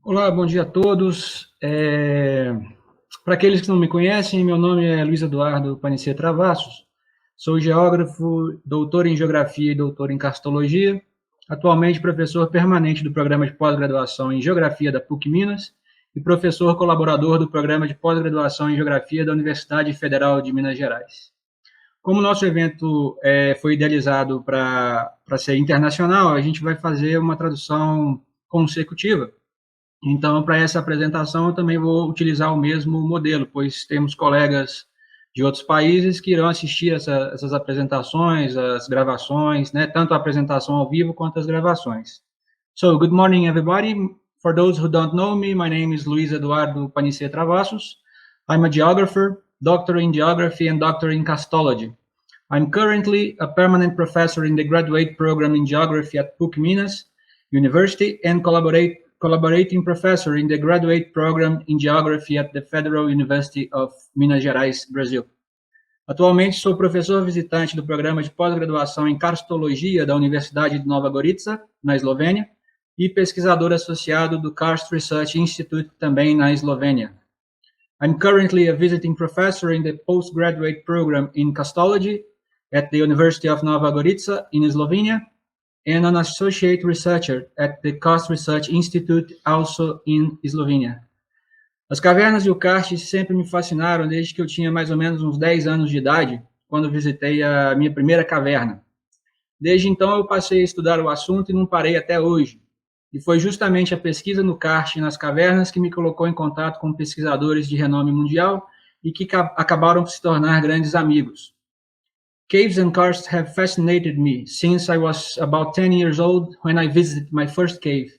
Olá, bom dia a todos. Para aqueles que não me conhecem, meu nome é Luiz Travassos. Sou geógrafo, doutor em geografia e doutor em karstologia. Atualmente professor permanente do programa de pós-graduação em geografia da PUC Minas e professor colaborador do programa de pós-graduação em geografia da Universidade Federal de Minas Gerais. Como o nosso evento foi idealizado para ser internacional, a gente vai fazer uma tradução consecutiva. Então, para essa apresentação, eu também vou utilizar o mesmo modelo, pois temos colegas de outros países que irão assistir essas apresentações, as gravações, né, tanto a apresentação ao vivo quanto as gravações. So, good morning, everybody. For those who don't know me, my name is Luiz Travassos. I'm a geographer, doctor in geography and doctor in karstology. I'm currently a permanent professor in the graduate program in geography at PUC Minas University and collaborating professor in the graduate program in geography at the Federal University of Minas Gerais, Brasil. Atualmente sou professor visitante do programa de pós-graduação em karstologia da Universidade de Nova Gorica, na Eslovênia, e pesquisador associado do Karst Research Institute, também na Eslovênia. I'm currently a visiting professor in the postgraduate program in karstology at the University of Nova Gorica in Slovenia, and an associate researcher at the Karst Research Institute, also in Slovenia. As cavernas e o karst sempre me fascinaram desde que eu tinha mais ou menos uns 10 anos de idade, quando visitei a minha primeira caverna. Desde então eu passei a estudar o assunto e não parei até hoje. E foi justamente a pesquisa no karst e nas cavernas que me colocou em contato com pesquisadores de renome mundial e que acabaram por se tornar grandes amigos. Caves and karst have fascinated me since I was about 10 years old when I visited my first cave.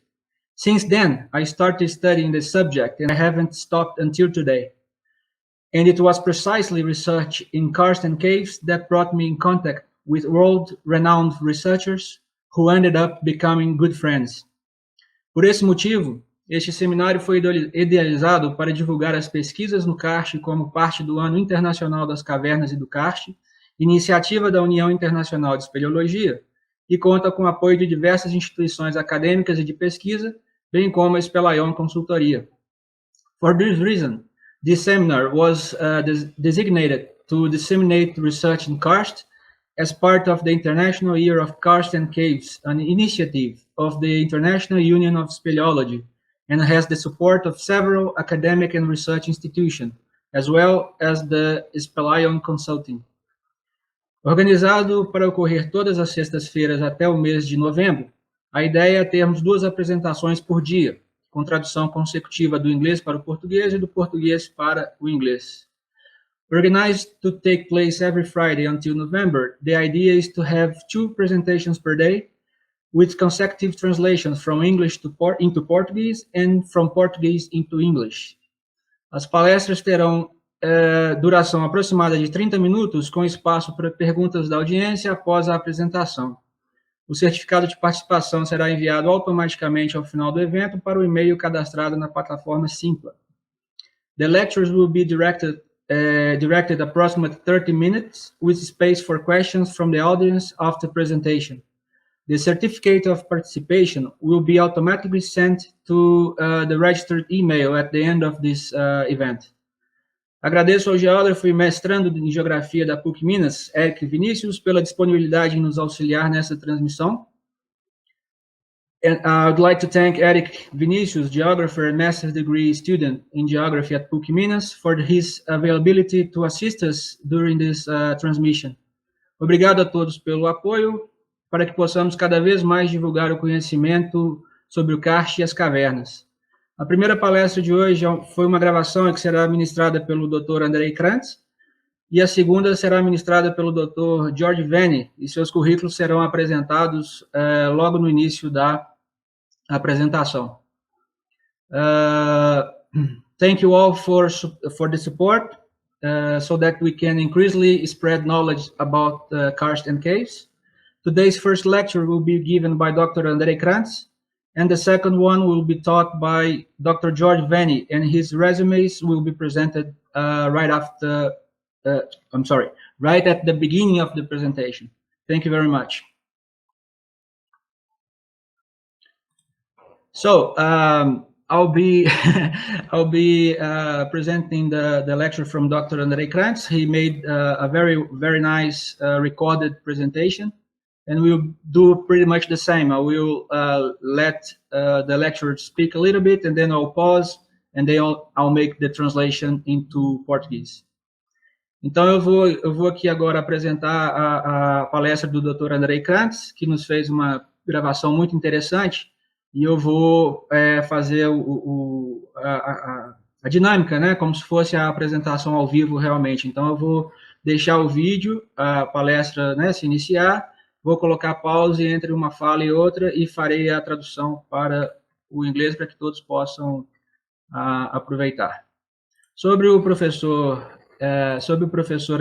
Since then, I started studying the subject and I haven't stopped until today. And it was precisely research in karst and caves that brought me in contact with world-renowned researchers who ended up becoming good friends. Por esse motivo, este seminário foi idealizado para divulgar as pesquisas no karst como parte do Ano Internacional das Cavernas e do Karst, iniciativa da União Internacional de Espeleologia, e conta com o apoio de diversas instituições acadêmicas e de pesquisa, bem como a Spelayon Consultoria. For this reason, this seminar was designated to disseminate research in karst as part of the International Year of Karst and Caves, an initiative of the International Union of Speleology, and has the support of several academic and research institutions, as well as the Spelayon Consulting. Organizado para ocorrer todas as sextas-feiras até o mês de novembro, a ideia é termos 2 apresentações por dia, com tradução consecutiva do inglês para o português e do português para o inglês. Organized to take place every Friday until November, the idea is to have 2 presentations per day, with consecutive translations from English into Portuguese and from Portuguese into English. As palestras terão duração aproximada de 30 minutos, com espaço para perguntas da audiência após a apresentação. O certificado de participação será enviado automaticamente ao final do evento para o e-mail cadastrado na plataforma Simpla. The lectures will be directed approximately 30 minutes, with space for questions from the audience after presentation. The certificate of participation will be automatically sent to the registered email at the end of this event. Agradeço ao geógrafo e mestrando em Geografia da PUC Minas, Eric Vinícius, pela disponibilidade em nos auxiliar nessa transmissão. And I would like to thank Eric Vinícius, geographer and master's degree student in geography at PUC Minas, for his availability to assist us during this transmission. Obrigado a todos pelo apoio, para que possamos cada vez mais divulgar o conhecimento sobre o karst e as cavernas. A primeira palestra de hoje foi uma gravação que será ministrada pelo Dr. Andrej Kranjc, e a segunda será ministrada pelo Dr. Veni, e seus currículos serão apresentados logo no início da apresentação. Thank you all for the support, so that we can increasingly spread knowledge about karst and caves. Today's first lecture will be given by Dr. Andrej Kranjc, and the second one will be taught by Dr. Veni, and his resumes will be presented right at the beginning of the presentation. Thank you very much. So, I'll be I'll be presenting the lecture from Dr. Andrej Kranjc. He made a very nice recorded presentation, and we'll do pretty much the same. I will let the lecturer speak a little bit, and then I'll pause, and then I'll make the translation into Portuguese. Então, eu vou aqui agora apresentar a palestra do Dr. Andrej Kranjc, que nos fez uma gravação muito interessante, e eu vou fazer a dinâmica, né, como se fosse a apresentação ao vivo realmente. Então, eu vou deixar o vídeo, a palestra, né, se iniciar, vou colocar pause entre uma fala e outra e farei a tradução para o inglês para que todos possam aproveitar. Sobre o professor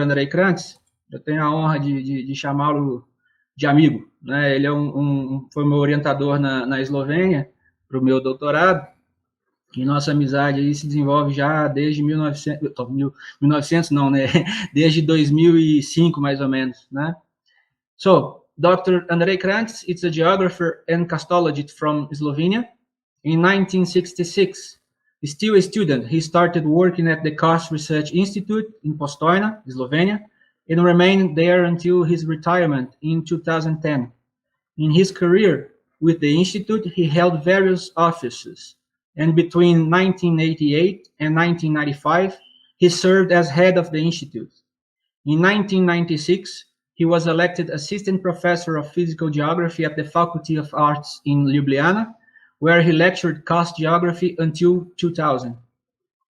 Andrej Kranjc, eu tenho a honra de chamá-lo de amigo, né? Ele foi meu orientador na Eslovênia para o meu doutorado, e nossa amizade aí se desenvolve já desde 1900 não, né? Desde 2005, mais ou menos, né? So, Dr. Andrej Kranjc is a geographer and castologist from Slovenia. In 1966, still a student, he started working at the Kranjc Research Institute in Postojna, Slovenia, and remained there until his retirement in 2010. In his career with the institute, he held various offices, and between 1988 and 1995, he served as head of the institute. In 1996, he was elected assistant professor of physical geography at the Faculty of Arts in Ljubljana, where he lectured coast geography until 2000.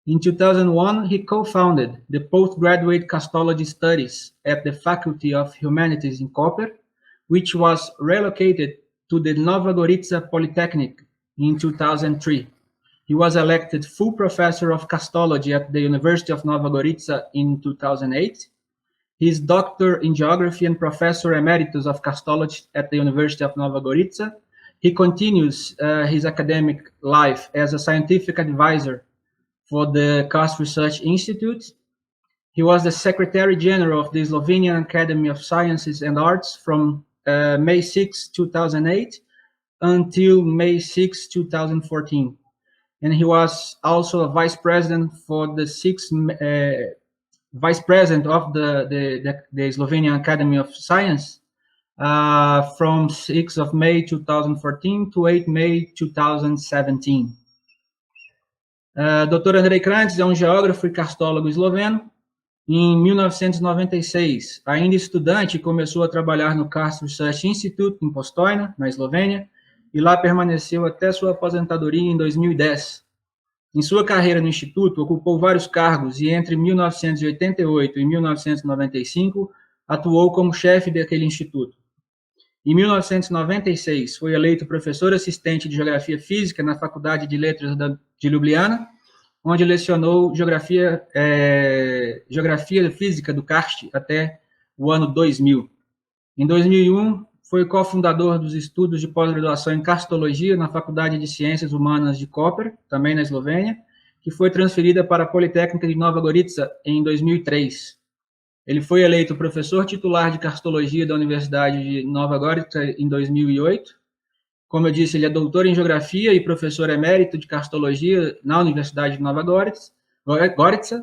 In 2001, he co-founded the postgraduate castology studies at the Faculty of Humanities in Koper, which was relocated to the Nova Gorica Polytechnic in 2003. He was elected full professor of castology at the University of Nova Gorica in 2008. He is doctor in geography and professor emeritus of castology at the University of Nova Gorica. He continues his academic life as a scientific advisor for the Kranjc Research Institute. He was the Secretary General of the Slovenian Academy of Sciences and Arts from May 6, 2008 until May 6, 2014. And he was also a vice president for the vice president of the Slovenian Academy of Science from 6 of May 2014 to 8 May 2017. Dr. Andrej Kranjc é geógrafo e castólogo esloveno. Em 1996, ainda estudante, começou a trabalhar no Kranjc Research Institute em Postojna, na Eslovênia, e lá permaneceu até sua aposentadoria em 2010. Em sua carreira no Instituto, ocupou vários cargos e entre 1988 e 1995 atuou como chefe daquele instituto. Em 1996, foi eleito professor assistente de Geografia Física na Faculdade de Letras de Ljubljana, onde lecionou Geografia Física do Kranjc até o ano 2000. Em 2001, foi cofundador dos estudos de pós-graduação em Castologia na Faculdade de Ciências Humanas de Koper, também na Eslovênia, que foi transferida para a Politécnica de Nova Gorica em 2003. Ele foi eleito professor titular de Castologia da Universidade de Nova Gorica em 2008. Como eu disse, ele é doutor em Geografia e professor emérito de Castologia na Universidade de Nova Gorica,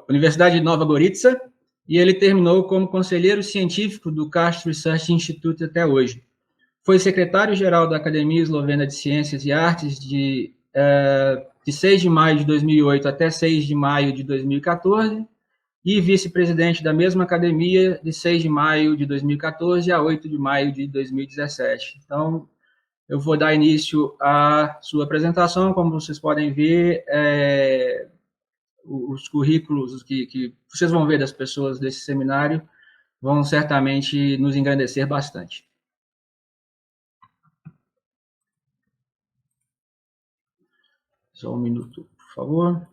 Universidade de Nova Gorica, e ele terminou como conselheiro científico do Kranjc Research Institute até hoje. Foi secretário-geral da Academia Eslovena de Ciências e Artes de 6 de maio de 2008 até 6 de maio de 2014, e vice-presidente da mesma academia de 6 de maio de 2014 a 8 de maio de 2017. Então, eu vou dar início à sua apresentação. Como vocês podem ver, os currículos que vocês vão ver das pessoas desse seminário vão certamente nos engrandecer bastante. Só um minuto, por favor.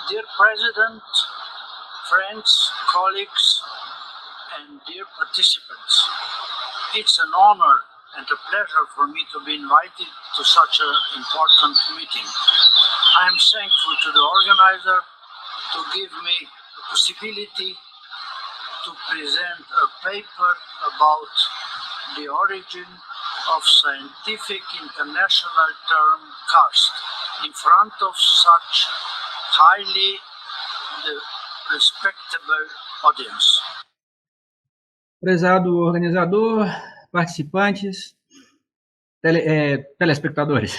Dear President, friends, colleagues, and dear participants, it's an honor and a pleasure for me to be invited to such an important meeting. I am thankful to the organizer to give me the possibility to present a paper about the origin of scientific international term karst in front of such highly respectable audience. Prezado organizador, participantes, telespectadores,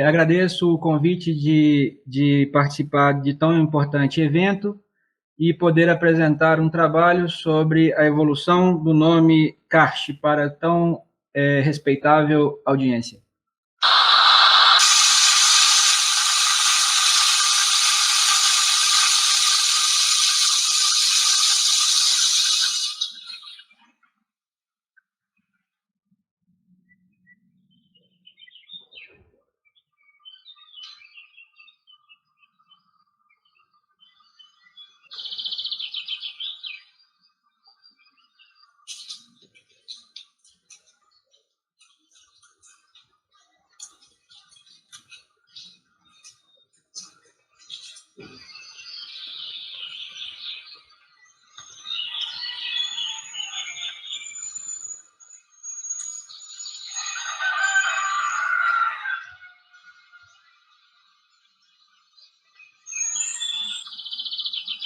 agradeço o convite de participar de tão importante evento e poder apresentar um trabalho sobre a evolução do nome Kranjc para tão respeitável audiência.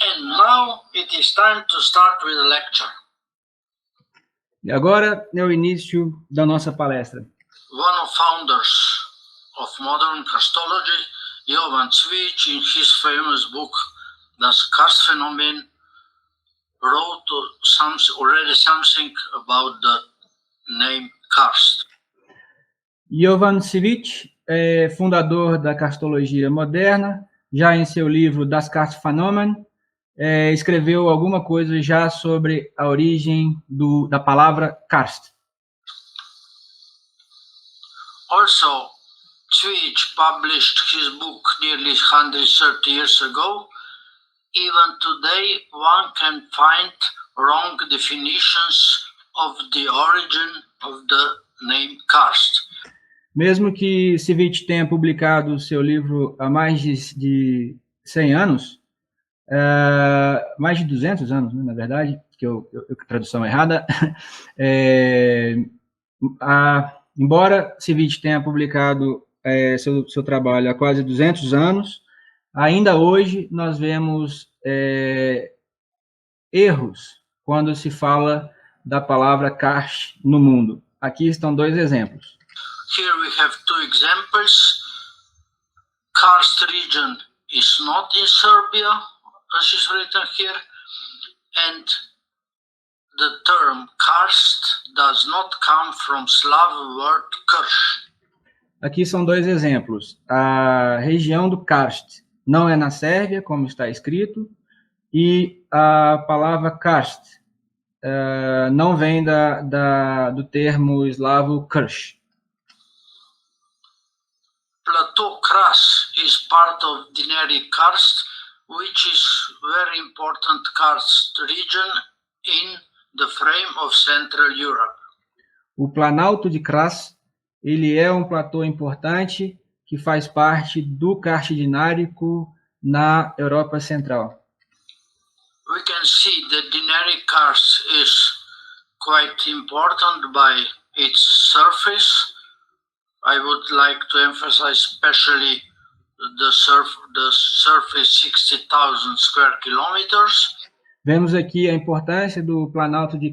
And now it is time to start with the lecture. E agora é o início da nossa palestra. One of founders of modern Karstology, Jovan Cvic, in his famous book, Das Karstphänomen, wrote already something about the name karst. Jovan Cvic é fundador da Karstologia moderna, já em seu livro Das Karstphänomen, escreveu alguma coisa já sobre a origem da palavra karst. Also, Cvic published his book nearly 130 years ago. Even today, one can find wrong definitions of the origin of the name karst. Mesmo que Cvic tenha publicado seu livro há mais de 100 anos, mais de 200 anos, né, na verdade, que tradução errada, embora Cvic tenha publicado seu trabalho há quase 200 anos, ainda hoje nós vemos erros quando se fala da palavra karst no mundo. aqui estão dois exemplos. Here we have two examples. Karst region is not in Serbia, as is written here, and the term karst does not come from Slav word Kranjc. Aqui são dois exemplos. A região do Karst não é na Sérvia, como está escrito, e a palavra karst não vem do termo eslavo Kranjc. Plateau Kras is part of Dinaric Karst, which is very important karst region in the frame of Central Europe. O Planalto de Kras, ele é um platô importante que faz parte do karst dinárico na Europa Central. We can see that Dinaric Karst is quite important by its surface. I would like to emphasize especially the surface 60,000 square kilometers. Vemos aqui a importância do Planalto de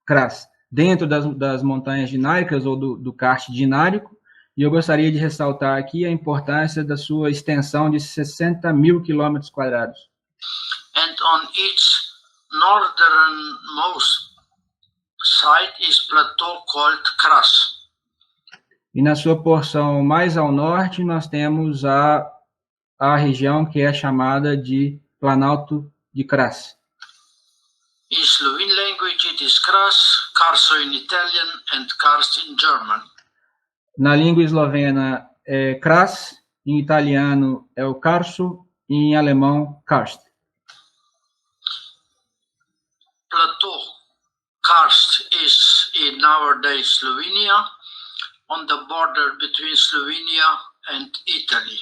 Kras dentro das montanhas dináricas ou do karst dinárico, e eu gostaria de ressaltar aqui a importância da sua extensão de 60.000 quilômetros quadrados. And on its northernmost side is plateau called Kras. E na sua porção mais ao norte, nós temos a região que é chamada de Planalto de Kras. In Slovene language it is Kras, Karso in Italian and Karst in German. Na língua eslovena é Kras, em italiano é o Karso e em alemão Karst. Plateau Karst is in nowadays Slovenia, on the border between Slovenia and Italy.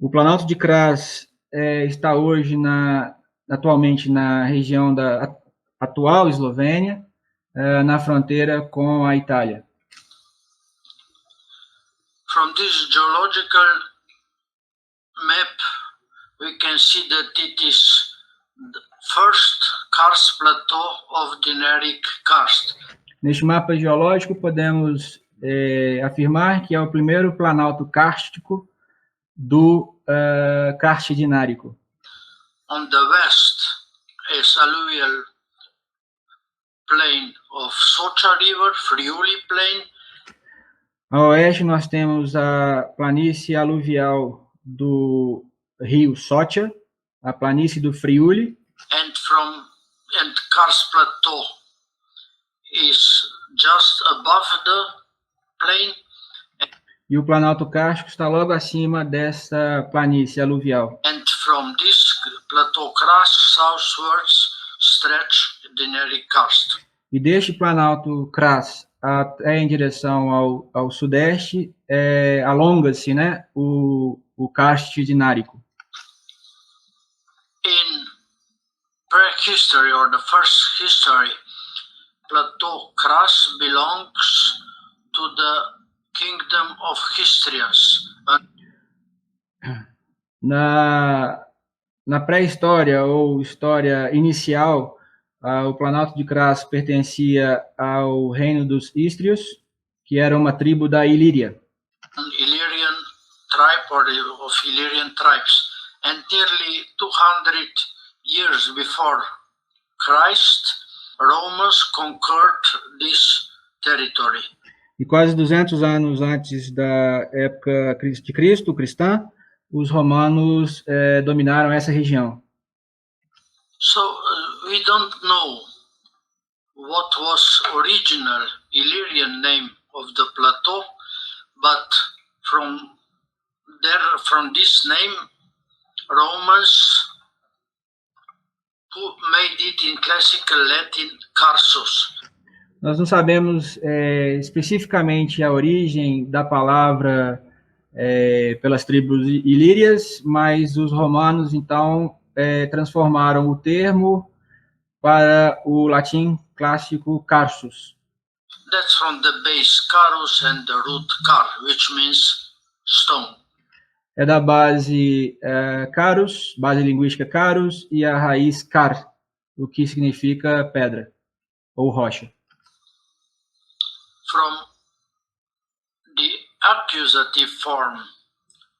O Planalto de Kras está hoje atualmente na região da atual Eslovênia, na fronteira com a Itália. From this geological map, we can see that it is the first karst plateau of Dinaric Karst. Neste mapa geológico, podemos afirmar que é o primeiro planalto kárstico do karst dinárico. On the west is alluvial plain of Socha River, Friuli Plain. A oeste, nós temos a planície aluvial do rio Socha, a planície do Friuli. And Karst Plateau is just above the plain. E o planalto kárstico está logo acima dessa planície aluvial. And from this plateau Kras southwards stretch Dinaric Karst. E deste planalto Kras em direção ao sudeste, alonga-se, né, o karst dinárico. In prehistory or the first history, Plateau Kras belongs to the Kingdom of Hystrias. Na pré-história ou história inicial, o Planalto de Kras pertencia ao reino dos Ístrios, que era uma tribo da Ilíria. Illyrian tribe or of Illyrian tribes. And nearly 200 years before Christ, Romans conquered this territory. E quase 200 anos antes da época de Cristo, cristã, os romanos dominaram essa região. So we don't know what was original Illyrian name of the plateau, but from this name, Romans who made it in classical Latin Karsos. Nós não sabemos especificamente a origem da palavra pelas tribos ilírias, mas os romanos, então, transformaram o termo para o latim clássico Karsos. That's from the base Karus and the root Kar, which means stone. É da base Karus, base linguística Karus, e a raiz Kar, o que significa pedra ou rocha. from the accusative form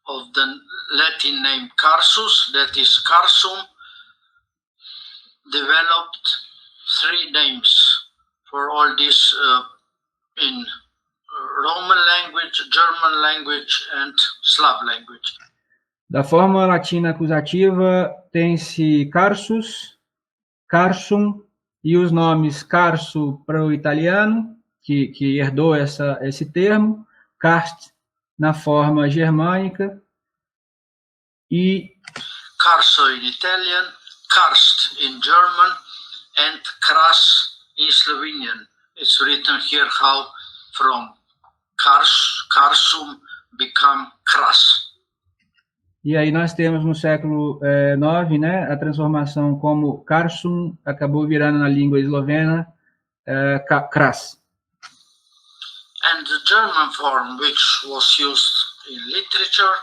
of the Latin name Kranjc, that is Karsum, developed three names for all this in Roman language, German language, and Slav language. Da forma latina acusativa tem-se Kranjc, Karsum, e os nomes Karso para o italiano, que herdou esse termo, Karst na forma germânica, e Karso in Italian, Karst in German, and Kras in Slovenian. It's written here how from Karsum become Kras. E aí nós temos no século IX, né, a transformação como Karsum acabou virando na língua eslovena Kras. And the German form, which was used in literature,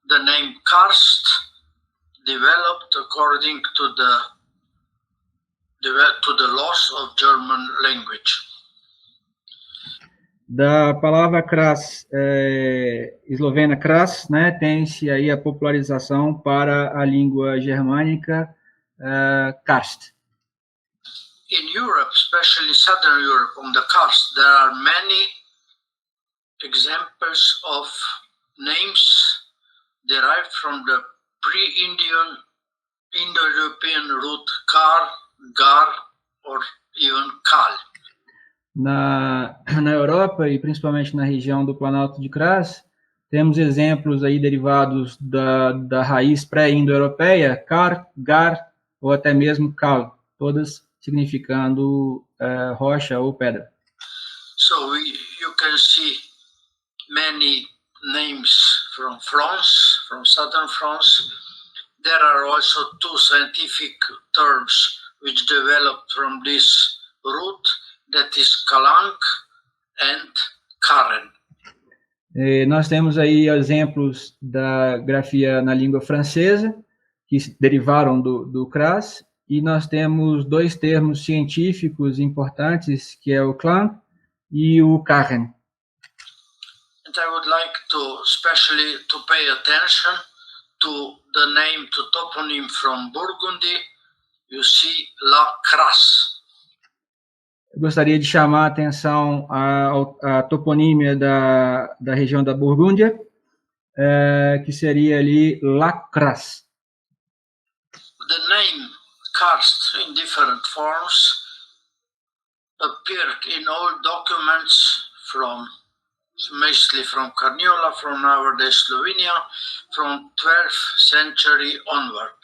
the name Karst, developed according to the laws of German language. Da palavra Kras, eslovena Kras, né, tem-se aí a popularização para a língua germânica Karst. In Europe, especially Southern Europe, on the Karst, there are many examples of names derived from the pre-Indian, Indo-European root Kar, Gar, or even Kal. Na Europa, e principalmente na região do Planalto de Kras, temos exemplos aí derivados da raiz pré-indo-europeia, Kar, Gar, ou até mesmo Kal, todas significando rocha ou pedra. So you can see many names from France, from southern France. There are also two scientific terms which developed from this root, that is Kranjc and Karen. Nós temos aí exemplos da grafia na língua francesa, que derivaram do Kras, e nós temos dois termos científicos importantes, que é o Kranjc e o Karen. And I would like to especially to pay attention to the name, to toponym from Burgundy. You see La Cras. Eu gostaria de chamar a atenção à toponímia da região da Burgúndia, que seria ali La Cras. The name Karst in different forms appeared in all documents mostly from Carniola, from nowadays Slovenia, from 12th century onward.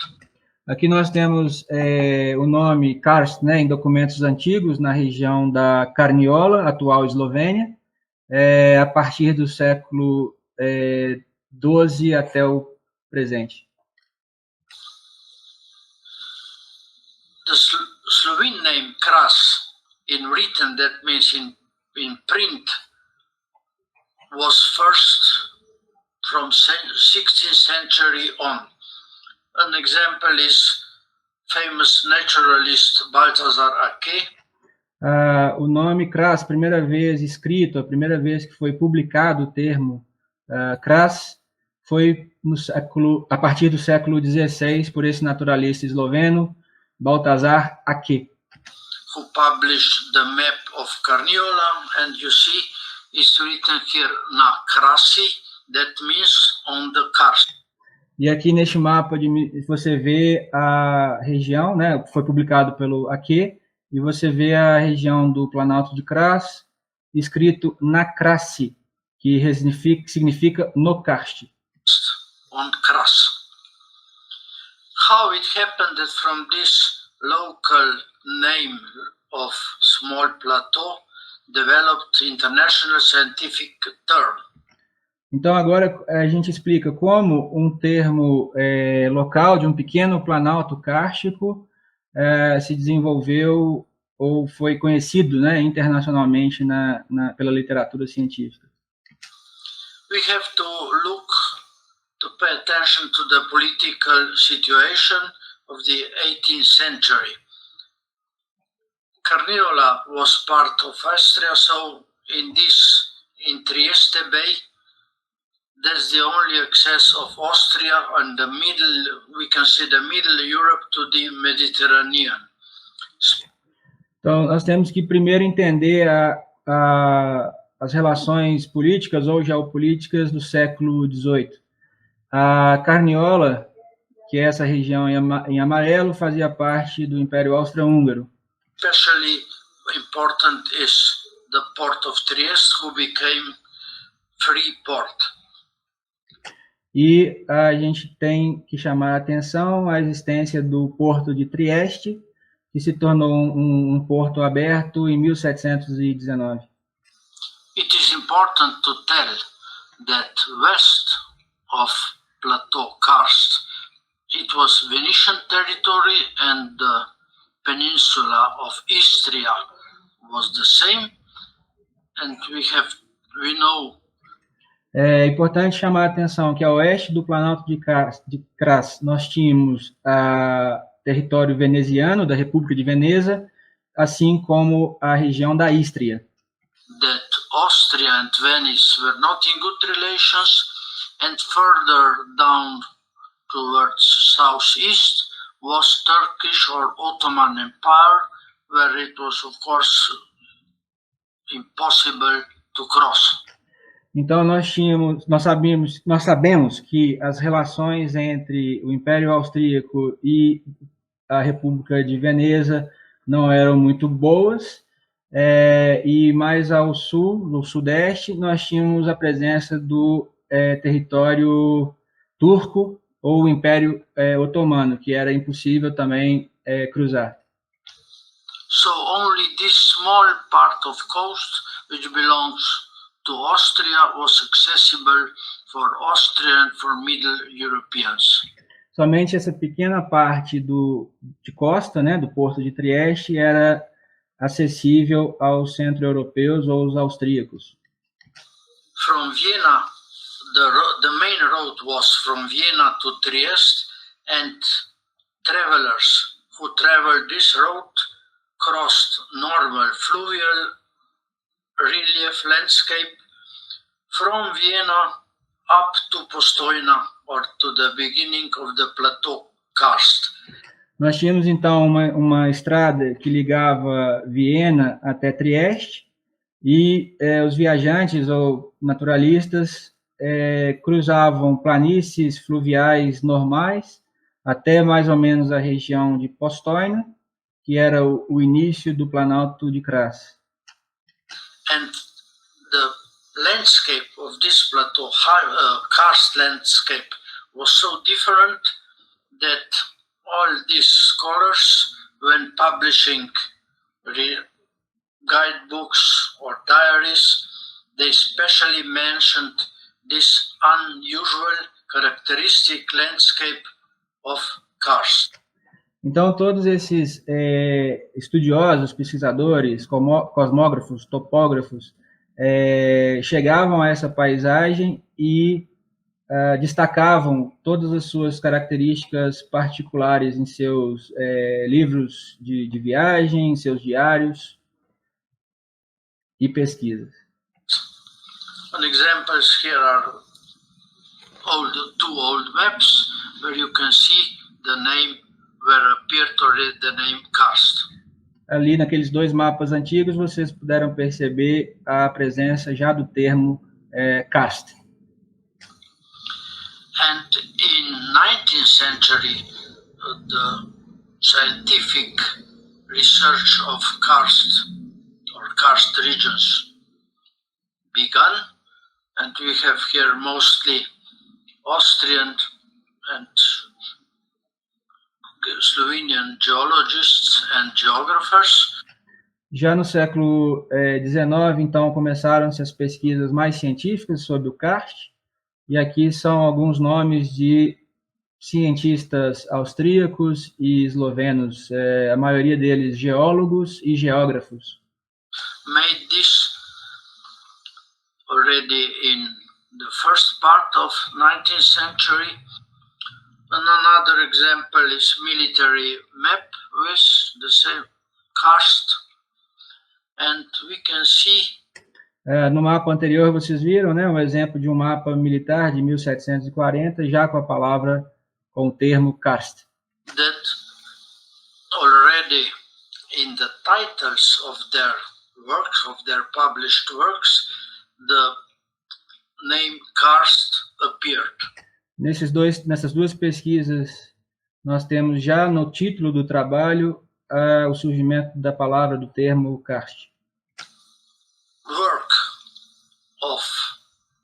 Aqui nós temos o nome Karst, né, em documentos antigos na região da Carniola, atual Eslovênia, a partir do século XII até o presente. The Slovene name Kras, in written, that means in print, was first from 16th century on. An example is famous naturalist Balthazar Ake. O nome Kras, primeira vez escrito, a primeira vez que foi publicado o termo Kras, foi a partir do século XVI por esse naturalista esloveno, Balthazar Ake. Who published the map of Carniola, and you see it's written here na Krasi, that means on the karst. E aqui neste mapa você vê a região, né, foi publicado pelo Ake, e você vê a região do Planalto de Kras, escrito na Krasi, que significa no karst. On Kras. How it happened that from this local name of small plateau developed international scientific term. Então, agora a gente explica como um termo local de um pequeno planalto kárstico se desenvolveu ou foi conhecido, né, internacionalmente pela literatura científica. We have to pay attention to the political situation of the 18th century. Carniola was part of Austria, so in Trieste Bay, that's the only access of Austria and the middle, we can say the middle Europe to the Mediterranean. Então, nós temos que primeiro entender as relações políticas ou geopolíticas do século XVIII. A Carniola, que é essa região em amarelo, fazia parte do Império Austro-Húngaro. Especially important is the port of Trieste, who became free port. E a gente tem que chamar a atenção à existência do porto de Trieste, que se tornou um porto aberto em 1719. It is important to tell that west of Plateau Karst, it was Venetian territory and the peninsula of Istria was the same, and we know. É importante chamar a atenção que a oeste do Planalto de Kras nós tínhamos o território veneziano, da República de Veneza, assim como a região da Istria. That Austria and Venice were not in good relations, and further down towards southeast was Turkish or Ottoman Empire, where it was, of course, impossible to cross. Então nós sabemos que as relações entre o Império Austríaco e a República de Veneza não eram muito boas, e mais ao sul, no sudeste, nós tínhamos a presença do território turco ou Império Otomano, que era impossível também cruzar. So only this small part of coast, which belongs to Austria, was accessible for Austrian, for Middle Europeans. Somente essa pequena parte de costa, né, do porto de Trieste, era acessível aos centro-europeus ou aos austríacos. From Vienna, the main road was from Vienna to Trieste, and travelers who traveled this road crossed normal fluvial relief landscape from Vienna up to Postojna or to the beginning of the Plateau Karst. Nós tínhamos, então, uma estrada que ligava Viena até Trieste e os viajantes ou naturalistas cruzavam planícies fluviais normais até mais ou menos a região de Postojna, que era o início do Planalto de Kras. And the landscape of this plateau, karst landscape, was so different that all these scholars, when publishing guidebooks or diaries, they specially mentioned this unusual characteristic landscape of karst. Então, todos esses estudiosos, pesquisadores, cosmógrafos, topógrafos, chegavam a essa paisagem e destacavam todas as suas características particulares em seus livros de viagem, em seus diários e pesquisas. An examples here are two old maps where you can see the name where appeared already the name karst. Ali naqueles dois mapas antigos vocês puderam perceber a presença já do termo karst. And in 19th century, the scientific research of karst or karst regions began, and we have here mostly Austrian and Slovenian geologists and geographers. Já no século XIX, então, começaram-se as pesquisas mais científicas sobre o karst, e aqui são alguns nomes de cientistas austríacos e eslovenos, a maioria deles geólogos e geógrafos. Made this already in the first part of 19th century. And another example is military map with the same karst, and we can see. No mapa anterior vocês viram, né, um exemplo de um mapa militar de 1740, já com a palavra, com o termo karst. That already in the titles of their works, of their published works, the name karst appeared. Nessas duas pesquisas, nós temos já no título do trabalho o surgimento da palavra, do termo karst. Work of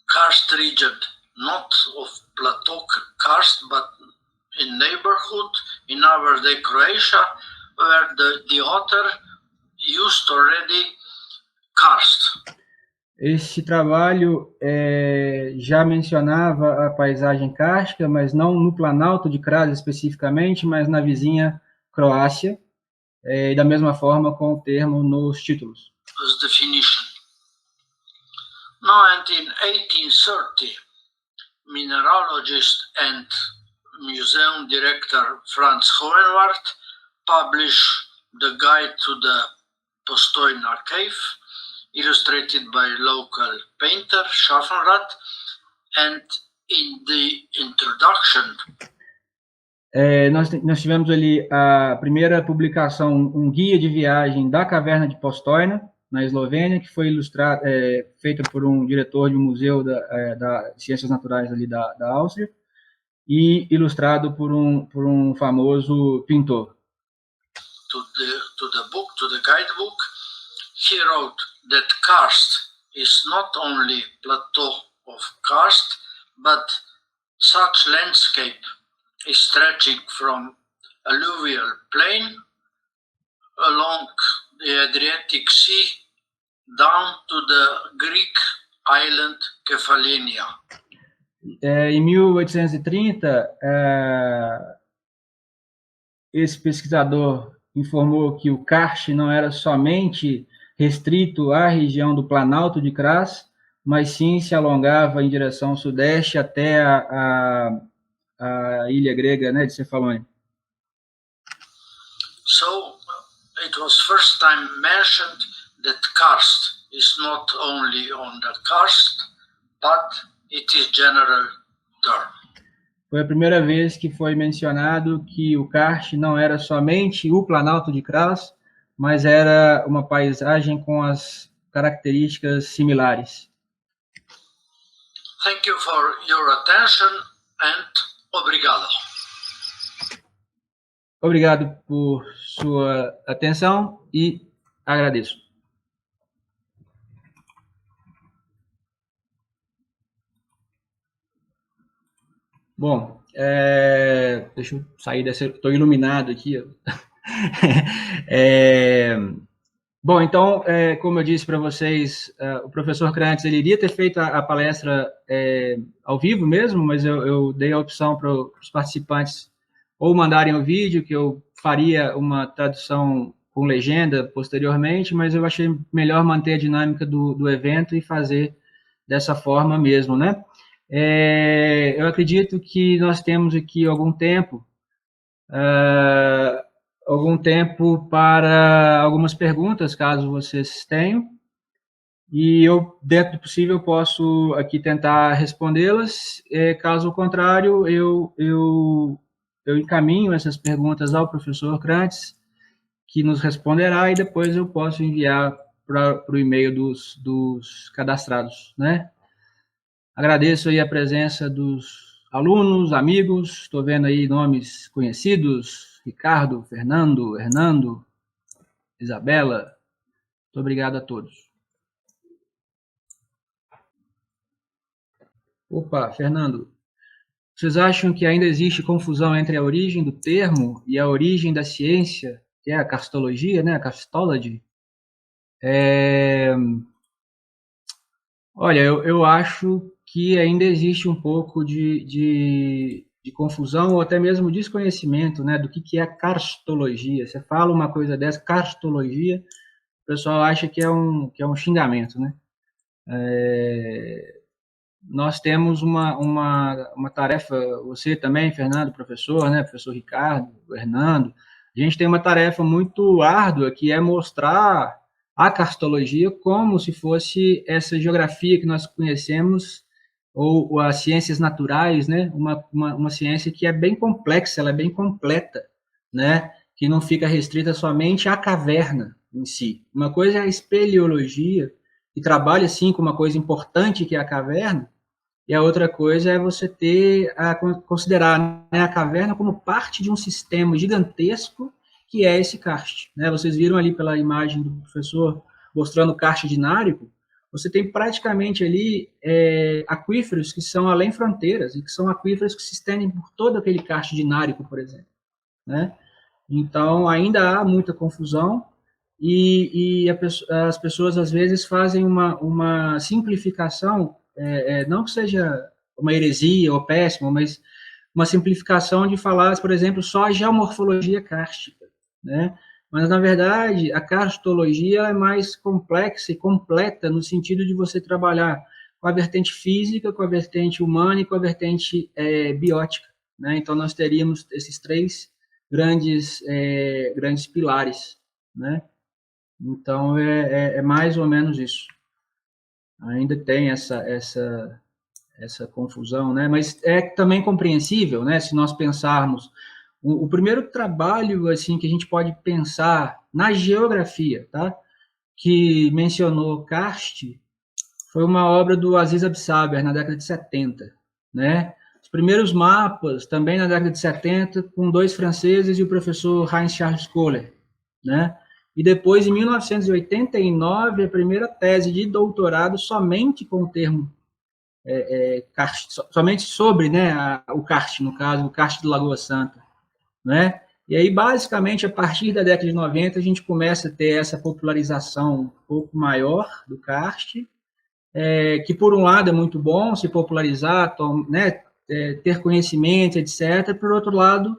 karst region, not of plateau karst, but in neighborhood, in our day Croatia, where the author used already karst. Esse trabalho já mencionava a paisagem kárstica, mas não no Planalto de Kranjc especificamente, mas na vizinha Croácia, e da mesma forma com o termo nos títulos. As definition. Now, and in 1830, mineralogist and museum director Franz Hohenwart published the guide to the Postojna cave, illustrated by local painter Schaffenrath, and in the introduction. Nós tivemos ali a primeira publicação, um guia de viagem da caverna de Postojna, na Eslovênia, que foi feita por um diretor de um museu da Ciências Naturais ali da Áustria, e ilustrado por um famoso pintor. To the guidebook, he wrote that karst is not only plateau of karst, but such landscape is stretching from alluvial plain along the Adriatic Sea down to the Greek island Kefalonia. Em 1830, esse pesquisador informou que o karst não era somente restrito à região do Planalto de Kranjc, mas sim se alongava em direção sudeste até a ilha grega, né, de Cefalônia. So it was first time mentioned that karst is not only on the karst, but it is general term. Foi a primeira vez que foi mencionado que o karst não era somente o Planalto de Kranjc, mas era uma paisagem com as características similares. Thank you for your attention and obrigado. Obrigado por sua atenção e agradeço. Bom, deixa eu sair dessa... Estou iluminado aqui. Bom, então, como eu disse para vocês, o professor Kranjc, ele iria ter feito a palestra ao vivo mesmo, mas eu dei a opção para os participantes ou mandarem o vídeo, que eu faria uma tradução com legenda posteriormente, mas eu achei melhor manter a dinâmica do evento e fazer dessa forma mesmo, né? Eu acredito que nós temos aqui algum tempo para algumas perguntas, caso vocês tenham, e eu, dentro do possível, posso aqui tentar respondê-las. Caso contrário, eu encaminho essas perguntas ao professor Kranjc, que nos responderá, e depois eu posso enviar para o e-mail dos cadastrados, né? Agradeço aí a presença dos alunos, amigos, estou vendo aí nomes conhecidos, Ricardo, Fernando, Hernando, Isabela. Muito obrigado a todos. Opa, Fernando, vocês acham que ainda existe confusão entre a origem do termo e a origem da ciência, que é a karstologia, né, a karstology? Olha, eu acho que ainda existe um pouco de confusão ou até mesmo desconhecimento, né, do que é a karstologia. Você fala uma coisa dessa, karstologia, o pessoal acha que é um xingamento, né? Nós temos uma tarefa, você também, Fernando, professor, né, professor Ricardo, Hernando, a gente tem uma tarefa muito árdua, que é mostrar a karstologia como se fosse essa geografia que nós conhecemos, ou as ciências naturais, né? Uma ciência que é bem complexa, ela é bem completa, né? Que não fica restrita somente à caverna em si. Uma coisa é a espeleologia, que trabalha, sim, com uma coisa importante que é a caverna, e a outra coisa é você considerar, né, a caverna como parte de um sistema gigantesco que é esse karst. Né? Vocês viram ali pela imagem do professor mostrando o karst dinárico, você tem praticamente ali aquíferos que são além fronteiras, e que são aquíferos que se estendem por todo aquele karst dinárico, por exemplo. Né? Então, ainda há muita confusão, e as pessoas, às vezes, fazem uma simplificação, não que seja uma heresia ou péssima, mas uma simplificação de falar, por exemplo, só a geomorfologia kárstica, né? Mas, na verdade, a karstologia é mais complexa e completa no sentido de você trabalhar com a vertente física, com a vertente humana e com a vertente biótica, né? Então, nós teríamos esses três grandes pilares, né? Então, é mais ou menos isso. Ainda tem essa confusão, né? Mas é também compreensível, né? Se nós pensarmos o primeiro trabalho assim que a gente pode pensar na geografia, tá? Que mencionou karst foi uma obra do Aziz Absaber na década de 70, né? Os primeiros mapas também na década de 70 com dois franceses e o professor Heinz Charles Kohler, né? E depois, em 1989, a primeira tese de doutorado somente com o termo karst, somente sobre, né, o karst, no caso, o karst de Lagoa Santa, né? E aí, basicamente, a partir da década de 90, a gente começa a ter essa popularização um pouco maior do karst, que, por um lado, é muito bom se popularizar, né, ter conhecimento, etc. Por outro lado,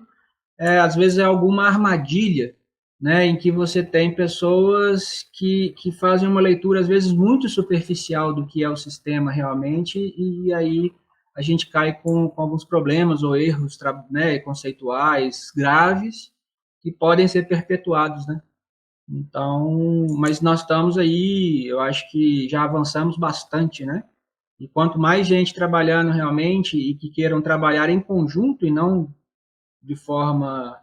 às vezes é alguma armadilha, né, em que você tem pessoas que fazem uma leitura, às vezes, muito superficial do que é o sistema realmente, e aí a gente cai com alguns problemas ou erros, né, conceituais graves que podem ser perpetuados, né? Então, mas nós estamos aí, eu acho que já avançamos bastante, né? E quanto mais gente trabalhando realmente e que queiram trabalhar em conjunto e não de forma,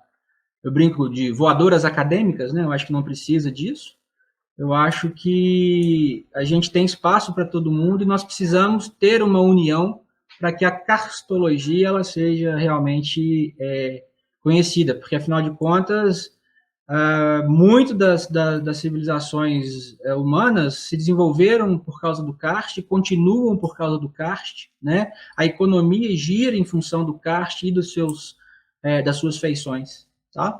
eu brinco, de voadoras acadêmicas, né? Eu acho que não precisa disso. Eu acho que a gente tem espaço para todo mundo e nós precisamos ter uma união para que a karstologia ela seja realmente conhecida, porque afinal de contas muito das civilizações humanas se desenvolveram por causa do karst, continuam por causa do karst, né? A economia gira em função do karst e das suas feições, tá?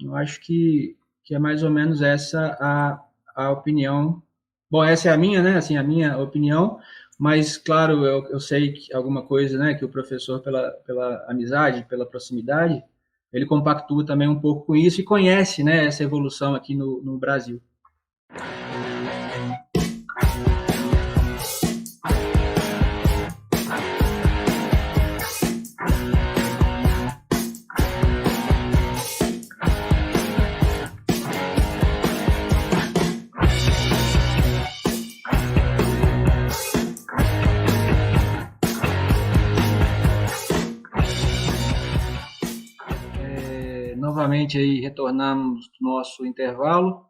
Eu acho que é mais ou menos essa a opinião. Bom, essa é a minha, né? Assim, a minha opinião, mas, claro, eu sei que alguma coisa, né, que o professor, pela amizade, pela proximidade, ele compactua também um pouco com isso e conhece, né, essa evolução aqui no Brasil. Novamente aí retornamos do nosso intervalo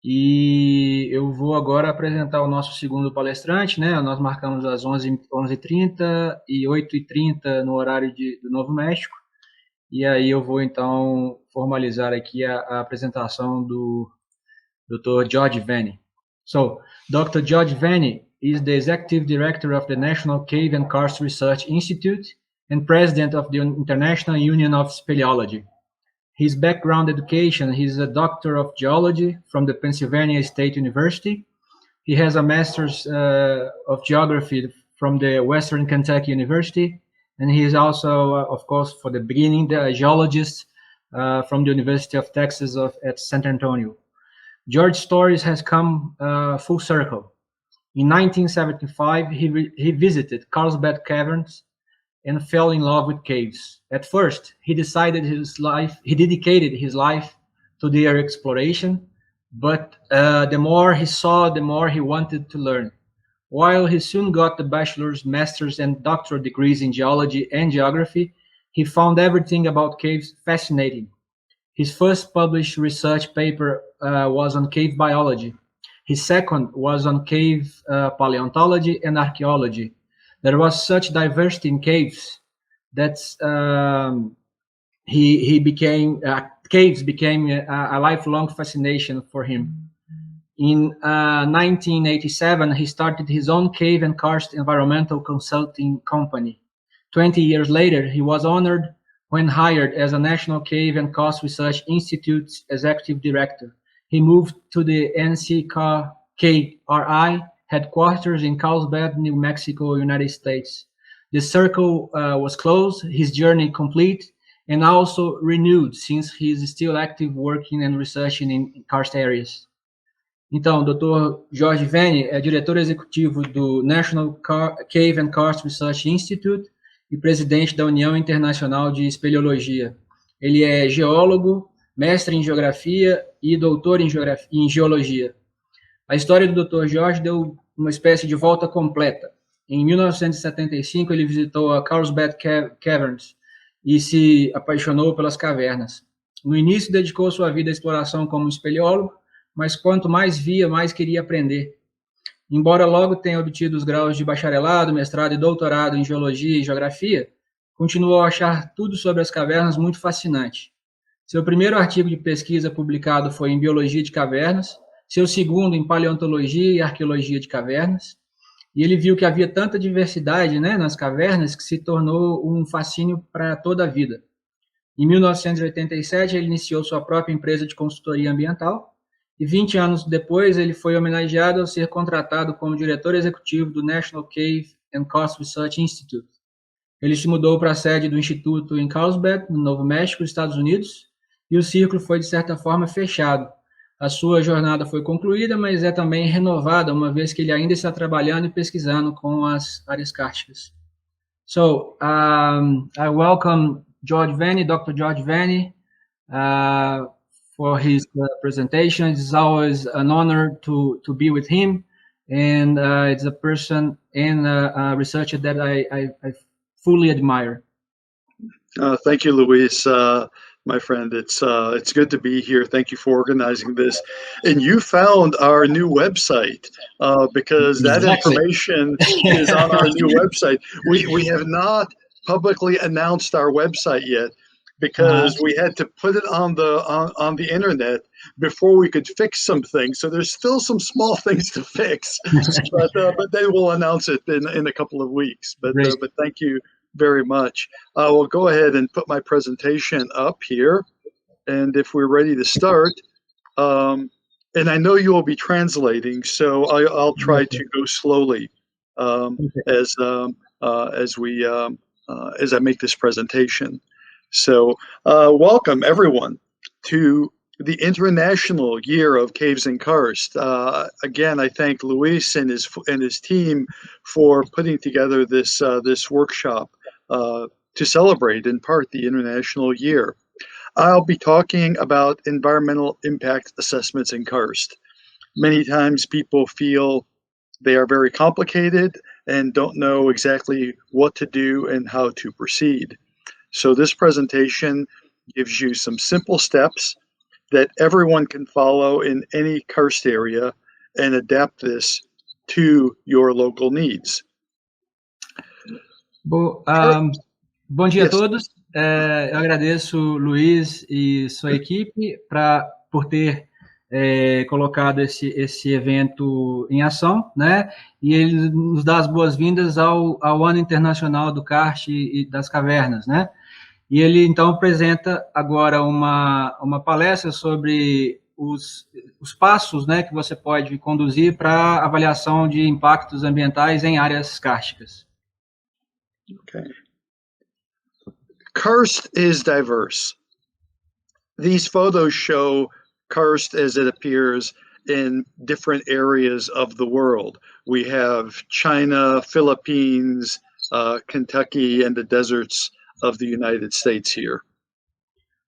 e eu vou agora apresentar o nosso segundo palestrante, né? Nós marcamos às 11h30 e 8h30 no horário do Novo México, e aí eu vou então formalizar aqui a apresentação do Dr. George Veni. So, Dr. George Veni is the Executive Director of the National Cave and Karst Research Institute and President of the International Union of Speleology. His background education, he's a Doctor of Geology from the Pennsylvania State University. He has a Master's of Geography from the Western Kentucky University. And he is also, of course, for the beginning, a geologist from the University of Texas at San Antonio. George's stories has come full circle. In 1975, he visited Carlsbad Caverns and fell in love with caves. At first, he dedicated his life to their exploration, but the more he saw, the more he wanted to learn. While he soon got the bachelor's, master's, and doctoral degrees in geology and geography, he found everything about caves fascinating. His first published research paper was on cave biology. His second was on cave paleontology and archaeology. There was such diversity in caves that he became caves became a lifelong fascination for him. In 1987, he started his own cave and karst environmental consulting company. 20 years later, he was honored when hired as a National Cave and Karst Research Institute's executive director. He moved to the NCKRI headquarters in Carlsbad, New Mexico, United States. The circle was closed, his journey complete, and also renewed since he is still active working and researching in karst areas. Então, o Dr. Jorge Veni é diretor executivo do National Cave and Karst Research Institute e presidente da União Internacional de Espeleologia. Ele é geólogo, mestre em geografia e doutor em geologia. A história do Dr. Jorge deu uma espécie de volta completa. Em 1975, ele visitou a Carlsbad Caverns e se apaixonou pelas cavernas. No início, dedicou sua vida à exploração como espeleólogo, mas quanto mais via, mais queria aprender. Embora logo tenha obtido os graus de bacharelado, mestrado e doutorado em geologia e geografia, continuou a achar tudo sobre as cavernas muito fascinante. Seu primeiro artigo de pesquisa publicado foi em Biologia de Cavernas, seu segundo em Paleontologia e Arqueologia de Cavernas, e ele viu que havia tanta diversidade, né, nas cavernas que se tornou um fascínio para toda a vida. Em 1987, ele iniciou sua própria empresa de consultoria ambiental, e 20 anos depois ele foi homenageado ao ser contratado como diretor executivo do National Cave and Karst Research Institute. Ele se mudou para a sede do instituto em Carlsbad, no Novo México, Estados Unidos, e o círculo foi, de certa forma, fechado. A sua jornada foi concluída, mas é também renovada, uma vez que ele ainda está trabalhando e pesquisando com as áreas kárticas. So, I welcome George Veni, Dr. George Veni, for his presentation. It's always an honor to be with him, and it's a person and a researcher that I fully admire. Thank you, Luiz, my friend. It's good to be here. Thank you for organizing this. And you found our new website because that information is on our new website. We have not publicly announced our website yet, because we had to put it on the internet before we could fix some things. So there's still some small things to fix, but they will announce it in a couple of weeks. But thank you very much. I will go ahead and put my presentation up here, and if we're ready to start, and I know you will be translating, so I'll try to go slowly as I make this presentation. So welcome everyone to the International Year of Caves and Karst. Again, I thank Luiz and his team for putting together this workshop to celebrate in part the International Year. I'll be talking about environmental impact assessments in karst. Many times people feel they are very complicated and don't know exactly what to do and how to proceed. So this presentation gives you some simple steps that everyone can follow in any karst area and adapt this to your local needs. Bom dia a todos. Eu agradeço Luiz e sua equipe por ter colocado esse evento em ação, né? E ele nos dá as boas-vindas ao Ano Internacional do Karst e das Cavernas, né? E ele, então, apresenta agora uma palestra sobre os passos, né, que você pode conduzir para avaliação de impactos ambientais em áreas kársticas. Okay. Karst is diverse. These photos show karst as it appears in different areas of the world. We have China, Philippines, Kentucky, and the deserts of the United States here.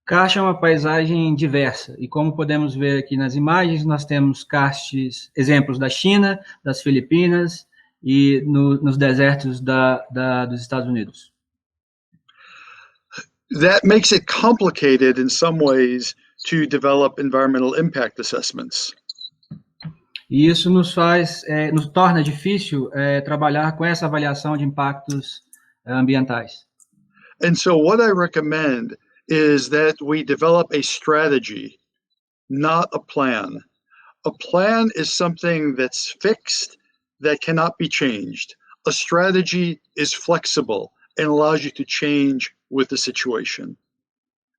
Karst é uma paisagem diversa, e como podemos ver aqui nas imagens, nós temos karsts, exemplos da China, das Filipinas e nos desertos dos Estados Unidos. That makes it complicated in some ways to develop environmental impact assessments. E isso nos torna difícil trabalhar com essa avaliação de impactos ambientais. And so what I recommend is that we develop a strategy, not a plan. A plan is something that's fixed, that cannot be changed. A strategy is flexible and allows you to change with the situation.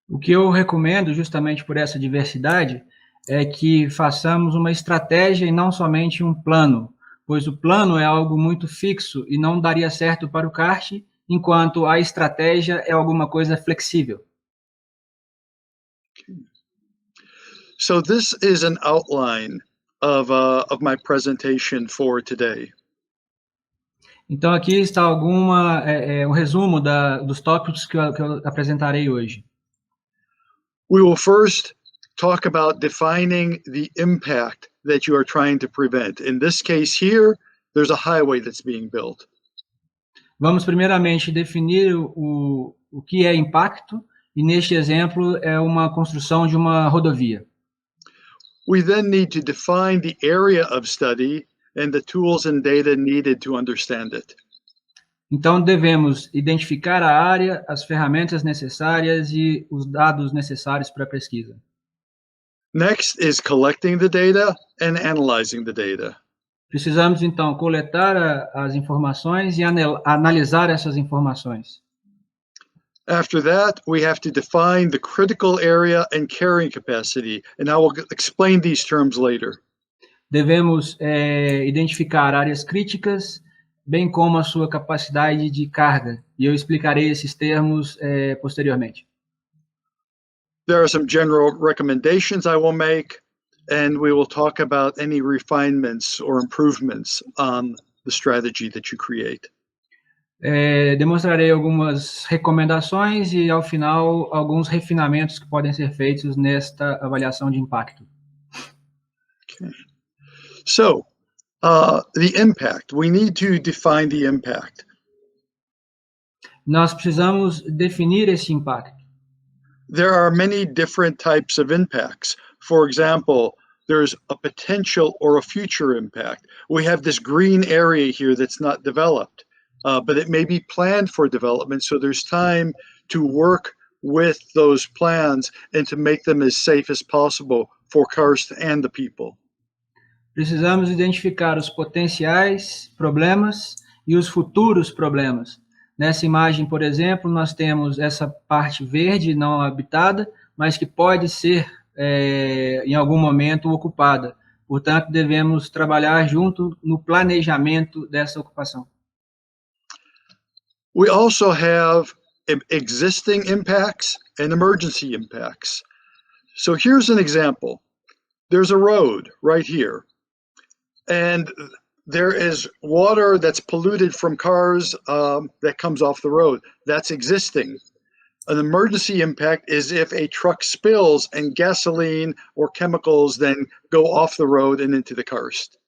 O que eu recomendo, justamente por essa diversidade, é que façamos uma estratégia e não somente um plano, pois o plano é algo muito fixo e não daria certo para o kart, enquanto a estratégia é alguma coisa flexível. So this is an outline of my presentation for today. Então aqui está um resumo dos tópicos que eu apresentarei hoje. We will first talk about defining the impact that you are trying to prevent. In this case here, there's a highway that's being built. Vamos primeiramente definir o que é impacto, e neste exemplo é uma construção de uma rodovia. We then need to define the area of study and the tools and data needed to understand it. Então devemos identificar a área, as ferramentas necessárias e os dados necessários para a pesquisa. Next is collecting the data and analyzing the data. Precisamos então coletar as informações e analisar essas informações. After that, we have to define the critical area and carrying capacity, and I will explain these terms later. Devemos identificar áreas críticas, bem como a sua capacidade de carga, e eu explicarei esses termos posteriormente. There are some general recommendations I will make, and we will talk about any refinements or improvements on the strategy that you create. Demonstrarei algumas recomendações e, ao final, alguns refinamentos que podem ser feitos nesta avaliação de impacto. Okay. So, the impact. We need to define the impact. Nós precisamos definir esse impacto. There are many different types of impacts. For example, there's a potential or a future impact. We have this green area here that's not developed, but it may be planned for development, so there's time to work with those plans and to make them as safe as possible for Karst and the people. Precisamos identificar os potenciais problemas e os futuros problemas. Nessa imagem, por exemplo, nós temos essa parte verde não habitada, mas que pode ser, em algum momento, ocupada. Portanto, devemos trabalhar junto no planejamento dessa ocupação. We also have existing impacts and emergency impacts. So here's an example. There's a road right here, and there is water that's polluted from cars that comes off the road. That's existing. An emergency impact is if a truck spills and gasoline or chemicals then go off the road and into the karst.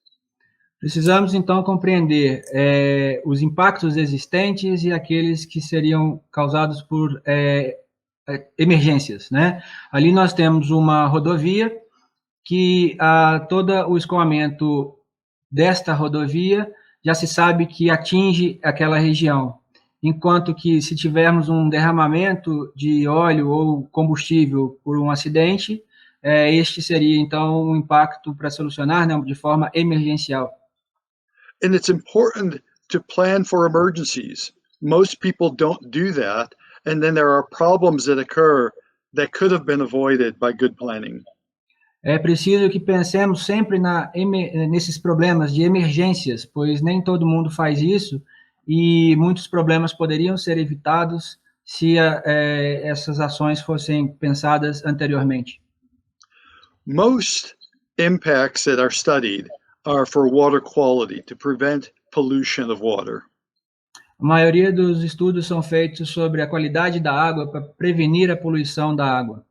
Precisamos, então, compreender os impactos existentes e aqueles que seriam causados por emergências, né? Ali nós temos uma rodovia que todo o escoamento desta rodovia já se sabe que atinge aquela região, enquanto que se tivermos um derramamento de óleo ou combustível por um acidente, este seria então um impacto para solucionar, né, de forma emergencial. And it's important to plan for emergencies. Most people don't do that, and then there are problems that occur that could have been avoided by good planning. É preciso que pensemos sempre nesses problemas de emergências, pois nem todo mundo faz isso, e muitos problemas poderiam ser evitados se essas ações fossem pensadas anteriormente. Most impacts that are studied are for water quality, to prevent pollution of water. A maioria dos estudos são feitos sobre a qualidade da água para prevenir a poluição da água.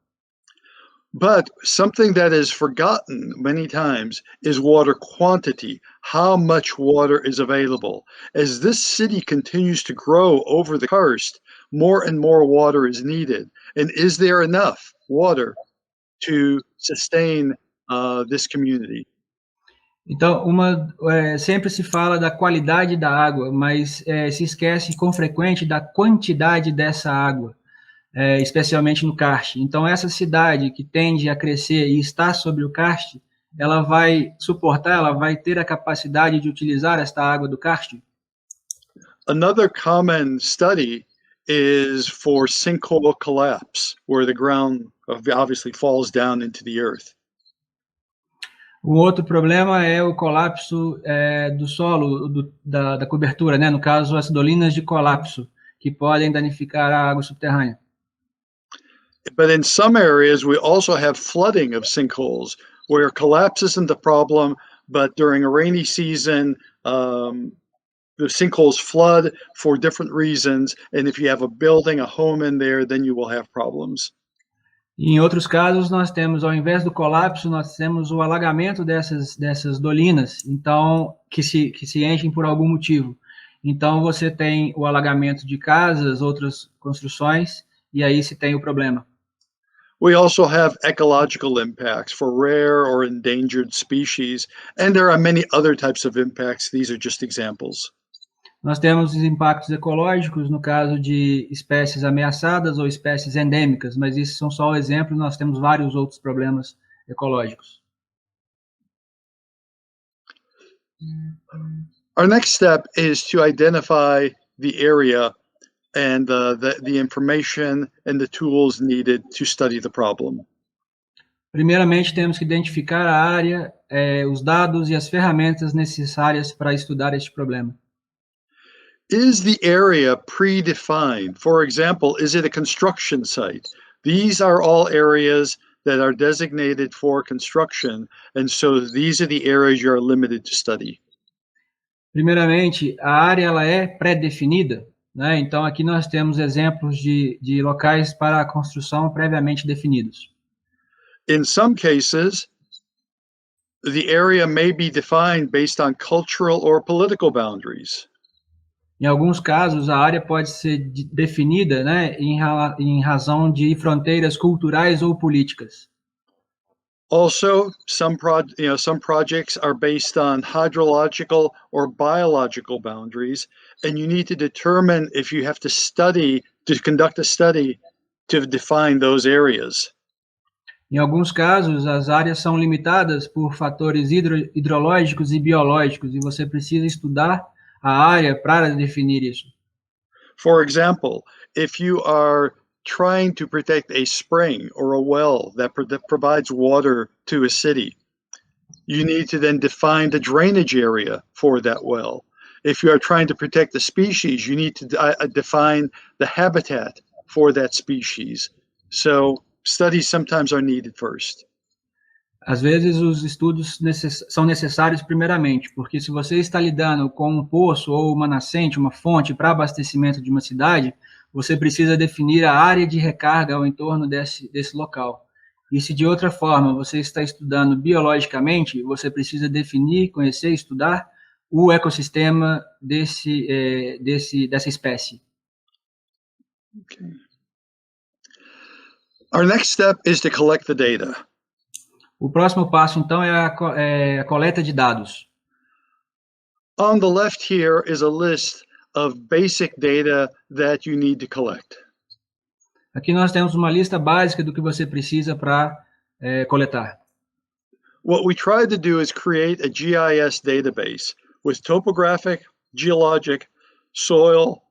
But something that is forgotten many times is water quantity, how much water is available. As this city continues to grow over the karst, more and more water is needed. And is there enough water to sustain this community? Então, sempre se fala da qualidade da água, mas se esquece com frequente da quantidade dessa água, especialmente no karst. Então, essa cidade que tende a crescer e está sobre o karst, ela vai suportar, ela vai ter a capacidade de utilizar esta água do karst? Another common study is for sinkhole collapse, where the ground obviously falls down into the earth. Um outro problema é o colapso do solo, da cobertura, né? No caso, as dolinas de colapso, que podem danificar a água subterrânea. But in some areas, we also have flooding of sinkholes, where collapse isn't the problem, but during a rainy season, the sinkholes flood for different reasons, and if you have a building, a home in there, then you will have problems. E em outros casos, nós temos, ao invés do colapso, nós temos o alagamento dessas dolinas, então, que se enchem por algum motivo. Então, você tem o alagamento de casas, outras construções, e aí se tem o problema. We also have ecological impacts for rare or endangered species, and there are many other types of impacts. These are just examples. Nós temos os impactos ecológicos, no caso de espécies ameaçadas ou espécies endêmicas, mas isso são só exemplos, nós temos vários outros problemas ecológicos. Our next step is to identify the area and the information and the tools needed to study the problem. Primeiramente, temos que identificar a área, os dados e as ferramentas necessárias para estudar este problema. Is the area predefined? For example, is it a construction site? These are all areas that are designated for construction, and so these are the areas you are limited to study. Primeiramente, a área ela é pré-definida, né? Então, aqui nós temos exemplos de locais para a construção previamente definidos. In some cases, the area may be defined based on cultural or political boundaries. Em alguns casos, a área pode ser definida, né, em razão de fronteiras culturais ou políticas. Also, some projects are based on hydrological or biological boundaries, and you need to determine if you have to conduct a study to define those areas. Em alguns casos, as áreas são limitadas por fatores hidrológicos e biológicos, e você precisa estudar a área para definir isso. For example, if you are trying to protect a spring or a well that provides water to a city, you need to then define the drainage area for that well. If you are trying to protect the species, you need to define the habitat for that species. So studies sometimes are needed first. Às vezes, os estudos são necessários primeiramente, porque se você está lidando com um poço ou uma nascente, uma fonte para abastecimento de uma cidade, você precisa definir a área de recarga ao entorno desse local. E se de outra forma você está estudando biologicamente, você precisa definir, conhecer, estudar o ecossistema dessa espécie. Okay. Our next step is to collect the data. O próximo passo, então, é a coleta de dados. On the left here is a list of basic data that you need to collect. Aqui nós temos uma lista básica do que você precisa para coletar. What we tried to do is create a GIS database with topographic, geologic, soil,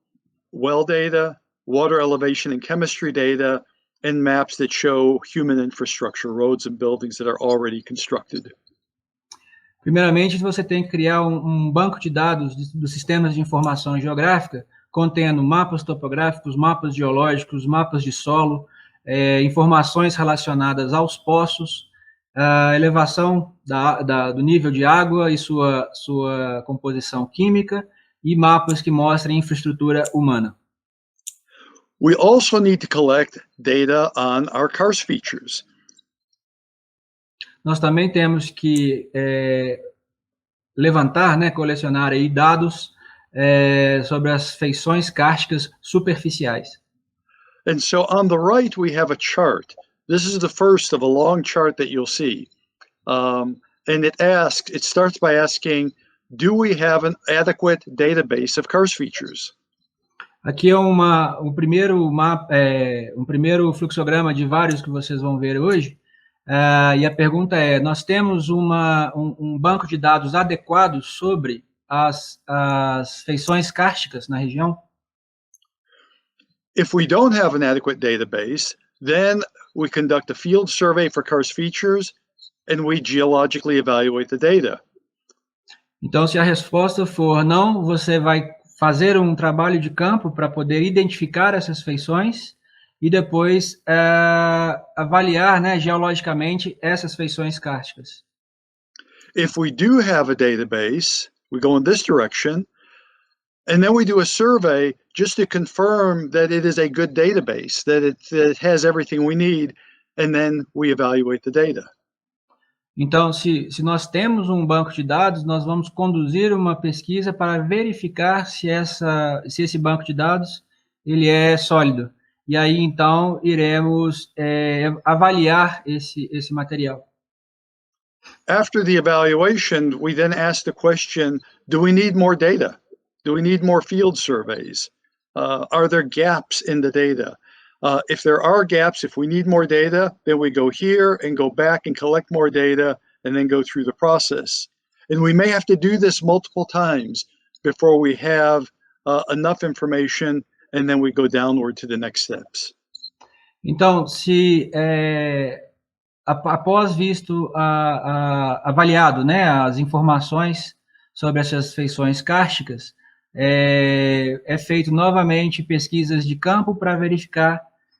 well data, water elevation and chemistry data, and maps that show human infrastructure, roads and buildings that are already constructed. Primeiramente, você tem que criar um banco de dados dos sistemas de informação geográfica, contendo mapas topográficos, mapas geológicos, mapas de solo, informações relacionadas aos poços, a elevação do nível de água e sua composição química, e mapas que mostrem infraestrutura humana. We also need to collect data on our karst features. nós também temos que levantar, né, colecionar aí dados sobre as feições kársticas superficiais. And so on the right, we have a chart. This is the first of a long chart that you'll see. And it starts by asking, do we have an adequate database of Kranjc features? Aqui é um primeiro fluxograma de vários que vocês vão ver hoje. E a pergunta é, nós temos um banco de dados adequado sobre as feições kársticas na região? If we don't have an adequate database, then we conduct a field survey for Kranjc features and we geologically evaluate the data. Então, se a resposta for não, você vai fazer um trabalho de campo para poder identificar essas feições e depois avaliar, né, geologicamente essas feições kársticas. If we do have a database, we go in this direction, and then we do a survey just to confirm that it is a good database, that it has everything we need, and then we evaluate the data. Então, se nós temos um banco de dados, nós vamos conduzir uma pesquisa para verificar se esse banco de dados ele é sólido. E aí, então, iremos avaliar esse material. After the evaluation, we then ask the question, do we need more data? Do we need more field surveys? Are there gaps in the data? If there are gaps, if we need more data, then we go here and go back and collect more data and then go through the process. And we may have to do this multiple times before we have enough information, and then we go downward to the next steps. Então, se após visto avaliado, né, as informações sobre essas feições kársticas, é feito novamente pesquisas de campo para verificar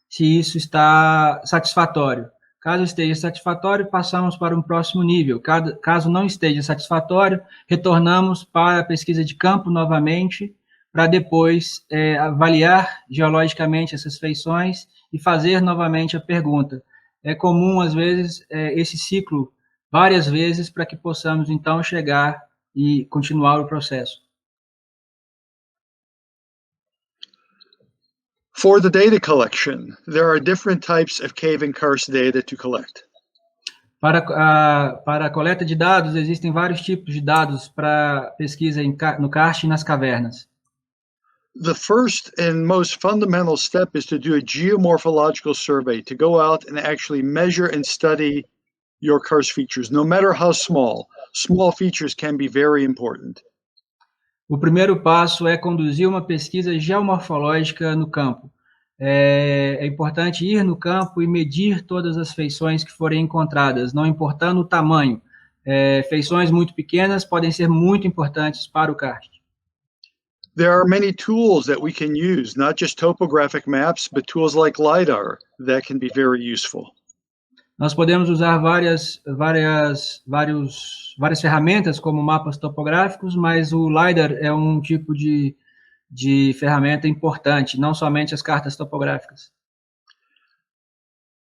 se isso está satisfatório. Caso esteja satisfatório, passamos para um próximo nível. Caso não esteja satisfatório, retornamos para a pesquisa de campo novamente, para depois avaliar geologicamente essas feições e fazer novamente a pergunta. É comum, às vezes, esse ciclo várias vezes para que possamos, então, chegar e continuar o processo. For the data collection, there are different types of cave and karst data to collect. Para a coleta de dados, existem vários tipos de dados para pesquisa no karst e nas cavernas. The first and most fundamental step is to do a geomorphological survey, to go out and actually measure and study your karst features, no matter how small. Small features can be very important. O primeiro passo é conduzir uma pesquisa geomorfológica no campo. É importante ir no campo e medir todas as feições que forem encontradas, não importando o tamanho. Feições muito pequenas podem ser muito importantes para o karst. There are many tools that we can use, not just topographic maps, but tools like LiDAR that can be very useful. Nós podemos usar várias ferramentas, como mapas topográficos, mas o LiDAR é um tipo de ferramenta importante, não somente as cartas topográficas.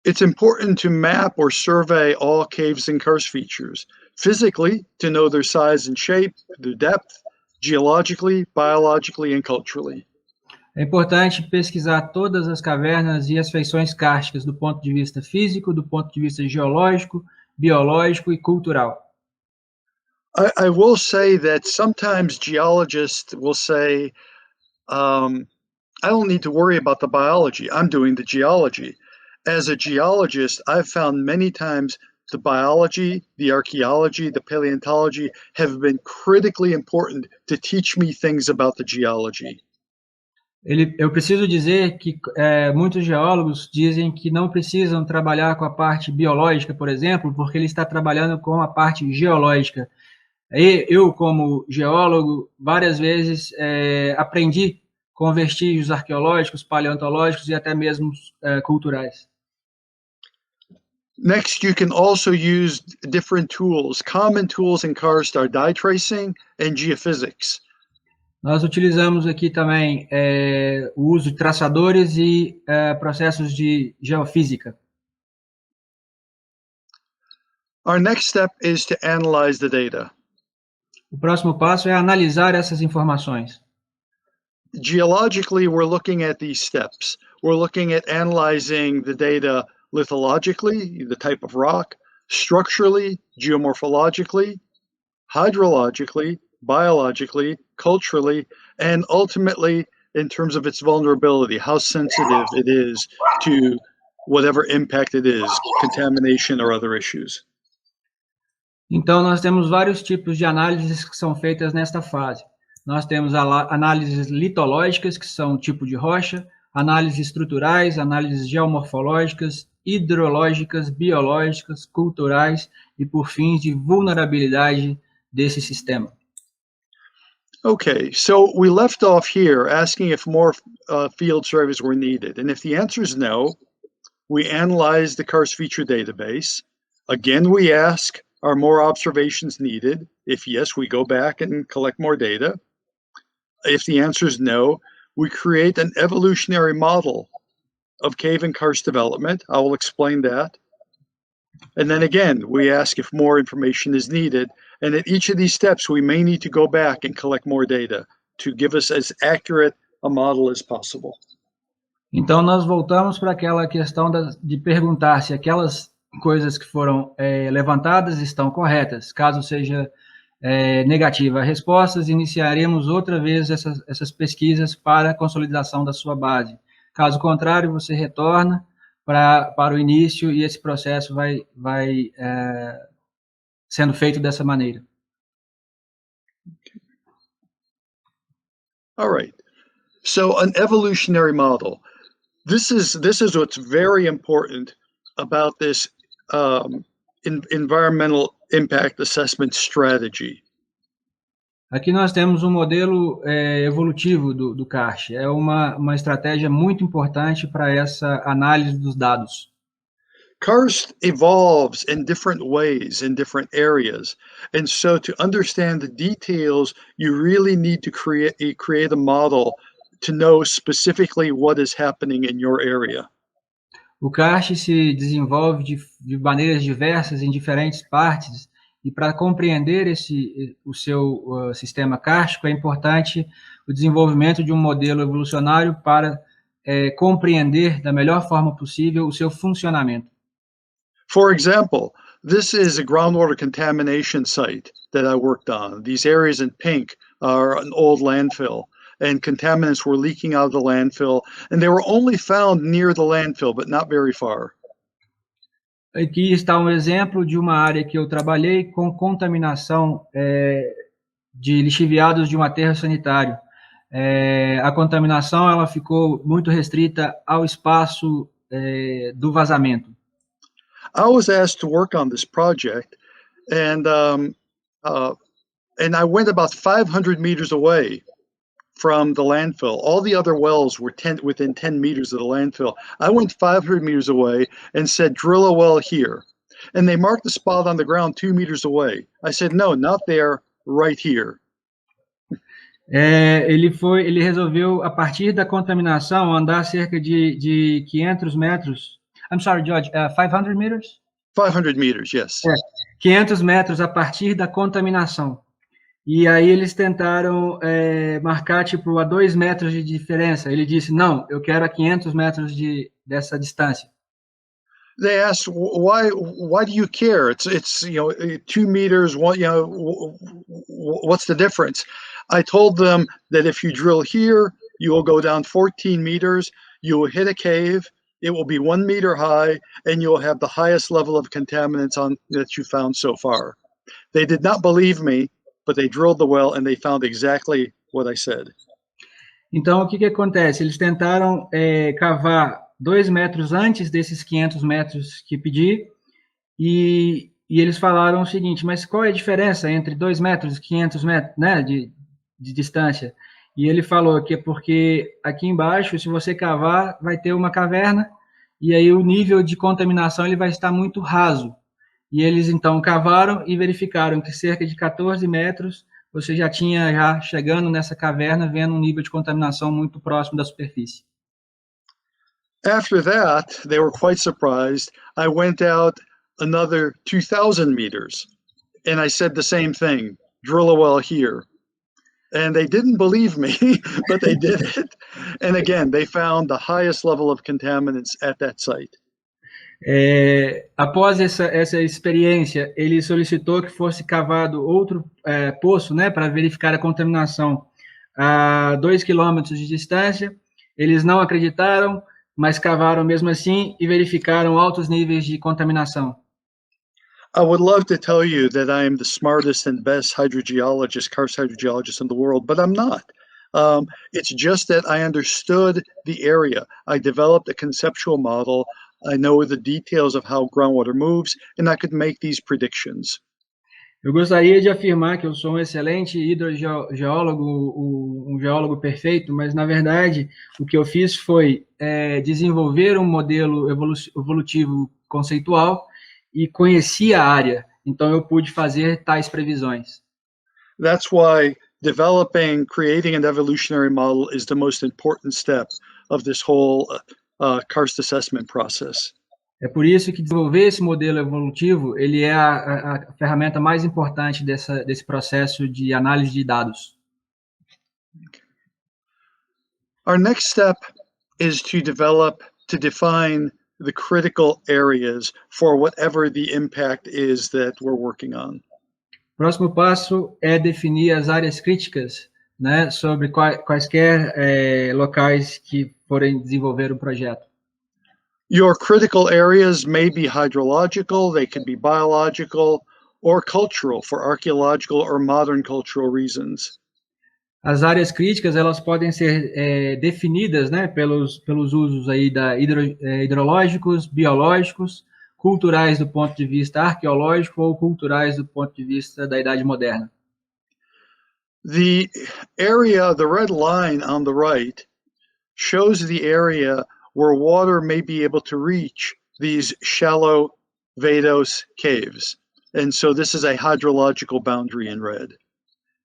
It's important to map or survey all caves and karst features, physically, to know their size and shape, their depth, geologically, biologically, and culturally. É importante pesquisar todas as cavernas e as feições kársticas do ponto de vista físico, do ponto de vista geológico, biológico e cultural. I will say that sometimes geologists will say, I don't need to worry about the biology. I'm doing the geology. As a geologist, I've found many times the biology, the archaeology, the paleontology have been critically important to teach me things about the geology. Eu preciso dizer que muitos geólogos dizem que não precisam trabalhar com a parte biológica, por exemplo, porque ele está trabalhando com a parte geológica. Eu, como geólogo, várias vezes aprendi com vestígios arqueológicos, paleontológicos e até mesmo culturais. Next, you can also use different tools. Common tools in karst are dye tracing and geophysics. Nós utilizamos aqui também o uso de traçadores e processos de geofísica. Our next step is to analyze the data. O próximo passo é analisar essas informações. Geologically, we're looking at these steps. We're looking at analyzing the data lithologically, the type of rock, structurally, geomorphologically, hydrologically, biologically, culturally, and ultimately in terms of its vulnerability, how sensitive it is to whatever impact it is, contamination or other issues. Então, nós temos vários tipos de análises que são feitas nesta fase. Nós temos análises litológicas, que são tipo de rocha, análises estruturais, análises geomorfológicas, hidrológicas, biológicas, culturais e, por fim, de vulnerabilidade desse sistema. Okay, so we left off here asking if more field surveys were needed. And if the answer is no, we analyze the karst feature database. Again, we ask, are more observations needed? If yes, we go back and collect more data. If the answer is no, we create an evolutionary model of cave and karst development. I will explain that. And then again, we ask if more information is needed. And at each of these steps, we may need to go back and collect more data to give us as accurate a model as possible. Então, nós voltamos para aquela questão de perguntar se aquelas coisas que foram levantadas estão corretas. Caso seja negativa a resposta, iniciaremos outra vez essas pesquisas para a consolidação da sua base. Caso contrário, você retorna para o início e esse processo vai sendo feito dessa maneira. All right. So an evolutionary model. This is what's very important about this environmental impact assessment strategy. Aqui nós temos um modelo evolutivo do Kranjc. É uma estratégia muito importante para essa análise dos dados. Karst evolves in different ways in different areas. And so to understand the details, you really need to create a model to know specifically what is happening in your area. O Kranjc se desenvolve de maneiras diversas em diferentes partes, e para compreender o seu sistema kárstico é importante o desenvolvimento de um modelo evolucionário para compreender da melhor forma possível o seu funcionamento. For example, this is a groundwater contamination site that I worked on. These areas in pink are an old landfill, and contaminants were leaking out of the landfill, and they were only found near the landfill, but not very far. Aqui está um exemplo de uma área que eu trabalhei com contaminação de lixiviados de um aterro sanitário. A contaminação ela ficou muito restrita ao espaço do vazamento. I was asked to work on this project, and I went about 500 meters away from the landfill. All the other wells were within 10 meters of the landfill. I went 500 meters away and said, drill a well here. And they marked the spot on the ground 2 meters away. I said, no, not there, right here. Ele resolveu, a partir da contaminação, andar cerca de 500 metros. I'm sorry, George, 500 meters? 500 meters, yes. 500 metros a partir da contaminação. E aí eles tentaram marcar, tipo, a 2 metros de diferença. Ele disse, não, eu quero a 500 metros dessa distância. They asked, why do you care? It's 2 meters, what's the difference? I told them that if you drill here, you will go down 14 meters, you will hit a cave, it will be 1 meter high, and you will have the highest level of contaminants that you found so far. They did not believe me, but they drilled the well and they found exactly what I said. Então, o que acontece? Eles tentaram cavar 2 metros antes desses 500 metros que pedi, e eles falaram o seguinte, mas qual é a diferença entre 2 metros e 500 metros, né, de distância? E ele falou que é porque aqui embaixo, se você cavar, vai ter uma caverna, e aí o nível de contaminação ele vai estar muito raso. E eles, então, cavaram e verificaram que cerca de 14 metros você já tinha, chegando nessa caverna, vendo um nível de contaminação muito próximo da superfície. After that, they were quite surprised. I went out another 2,000 meters. And I said the same thing, drill a well here. And they didn't believe me, but they did it. And again, they found the highest level of contaminants at that site. Após essa experiência, ele solicitou que fosse cavado outro poço, né, para verificar a contaminação a 2 quilômetros de distância. Eles não acreditaram, mas cavaram mesmo assim e verificaram altos níveis de contaminação. I would love to tell you that I am the smartest and best hydrogeologist, karst hydrogeologist in the world, but I'm not. It's just that I understood the area. I developed a conceptual model. I know the details of how groundwater moves, and I could make these predictions. Eu gostaria de afirmar que eu sou um excelente hidrogeólogo, um geólogo perfeito, mas, na verdade, o que eu fiz foi desenvolver um modelo evolutivo conceitual e conheci a área, então eu pude fazer tais previsões. That's why developing, creating an evolutionary model is the most important step of this whole karst assessment process. É por isso que desenvolver esse modelo evolutivo, ele é a ferramenta mais importante desse processo de análise de dados. Our next step is to define the critical areas for whatever the impact is that we're working on. O próximo passo é definir as áreas críticas, né, sobre quaisquer locais que forem desenvolver o projeto. Your critical areas may be hydrological, they can be biological, or cultural for archaeological or modern cultural reasons. As áreas críticas, elas podem ser definidas, né, pelos usos aí hidrológicos, biológicos, culturais do ponto de vista arqueológico ou culturais do ponto de vista da Idade Moderna. The red line on the right, shows the area where water may be able to reach these shallow vadose caves. And so this is a hydrological boundary in red.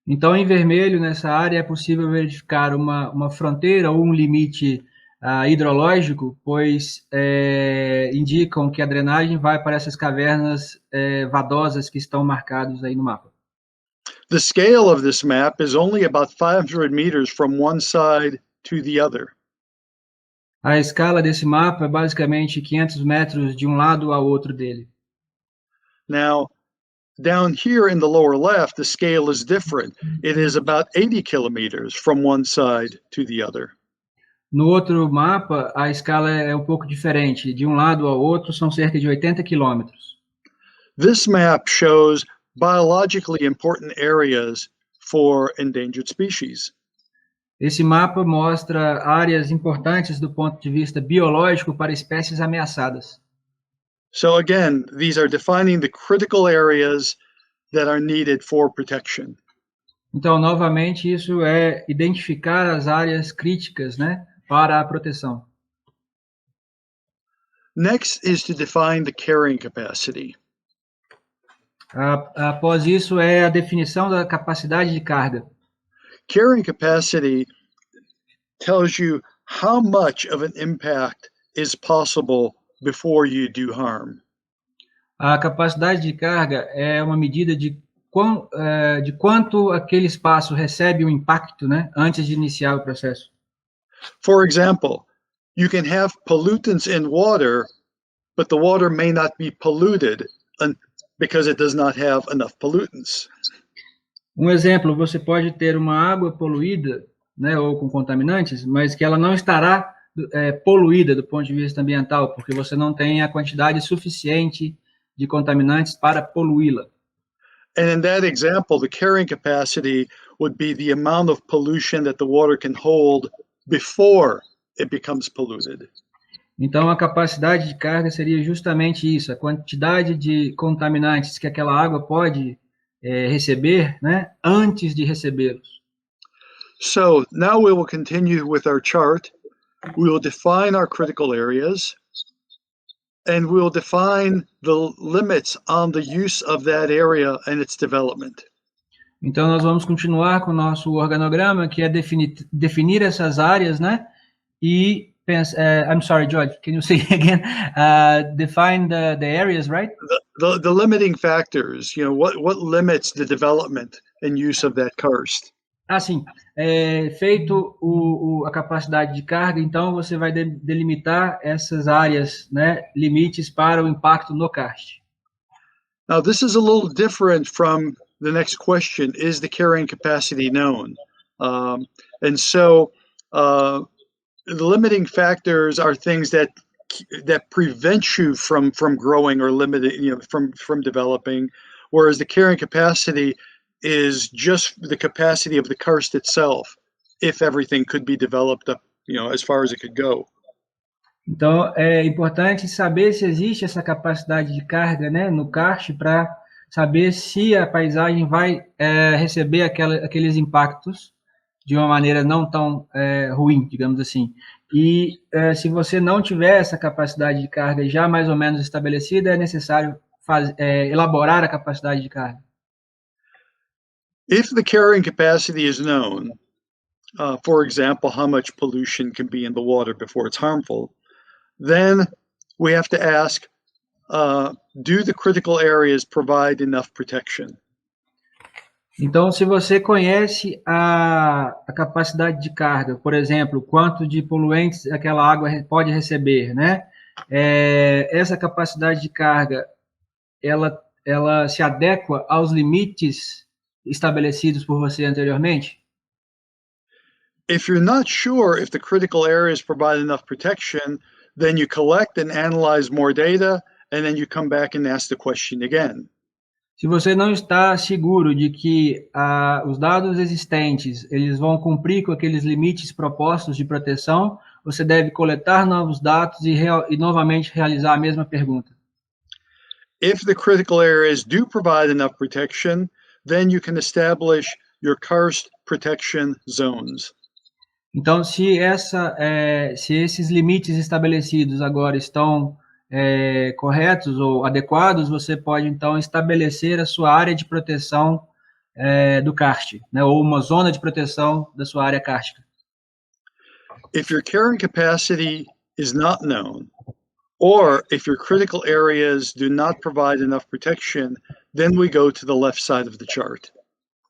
Então, em vermelho, nessa área, é possível verificar uma fronteira ou um limite hidrológico, pois indicam que a drenagem vai para essas cavernas vadosas que estão marcadas aí no mapa. The scale of this map is only about 500 meters from one side to the other. A escala desse mapa é basicamente 500 metros de um lado ao outro dele. Now, down here in the lower left, the scale is different. It is about 80 kilometers from one side to the other. No outro mapa, a escala é um pouco diferente. De um lado ao outro, são cerca de 80 quilômetros. This map shows biologically important areas for endangered species. Esse mapa mostra áreas importantes do ponto de vista biológico para espécies ameaçadas. So again, these are defining the critical areas that are needed for protection. Então, novamente, isso é identificar as áreas críticas, né, para a proteção. Next is to define the carrying capacity. Após isso, é a definição da capacidade de carga. Carrying capacity tells you how much of an impact is possible before you do harm. A capacidade de carga é uma medida de quanto aquele espaço recebe um impacto, né, antes de iniciar o processo. For example, you can have pollutants in water, but the water may not be polluted because it does not have enough pollutants. Um exemplo, você pode ter uma água poluída, né, ou com contaminantes, mas que ela não estará poluída do ponto de vista ambiental, porque você não tem a quantidade suficiente de contaminantes para poluí-la. And in that example, the carrying capacity would be the amount of pollution that the water can hold before it becomes polluted. Então, a capacidade de carga seria justamente isso, a quantidade de contaminantes que aquela água pode receber, né, antes de recebê-los. So now we will continue with our chart. We will define our critical areas, and we will define the limits on the use of that area and its development. Então, nós vamos continuar com o nosso organograma, que é definir essas áreas, né, e I'm sorry, George, can you say again? Define the areas, right? the limiting factors, what limits the development and use of that karst? Assim, feito a capacidade de carga, então você vai delimitar essas áreas, né, limites para o impacto no karst. Now, this is a little different from the next question: is the carrying capacity known? And so, the limiting factors are things that prevent you from growing or limiting, from developing, whereas the carrying capacity is just the capacity of the karst itself, if everything could be developed up, as far as it could go. Então, é importante saber se existe essa capacidade de carga, né, no karst, para saber se a paisagem vai receber aqueles impactos de uma maneira não tão ruim, digamos assim. E se você não tiver essa capacidade de carga já mais ou menos estabelecida, é necessário elaborar a capacidade de carga. If the carrying capacity is known, for example, how much pollution can be in the water before it's harmful, then we have to ask, do the critical areas provide enough protection? Então, se você conhece a capacidade de carga, por exemplo, quanto de poluentes aquela água pode receber, né? Essa capacidade de carga, ela se adequa aos limites estabelecidos por você anteriormente? If you're not sure if the critical areas provide enough protection, then you collect and analyze more data, and then you come back and ask the question again. Se você não está seguro de que os dados existentes eles vão cumprir com aqueles limites propostos de proteção, você deve coletar novos dados e novamente realizar a mesma pergunta. If the critical areas do provide enough protection, then you can establish your karst protection zones. Então, se esses limites estabelecidos agora estão corretos ou adequados, você pode, então, estabelecer a sua área de proteção do karst, né, ou uma zona de proteção da sua área kárstica. If your carrying capacity is not known, or if your critical areas do not provide enough protection, then we go to the left side of the chart.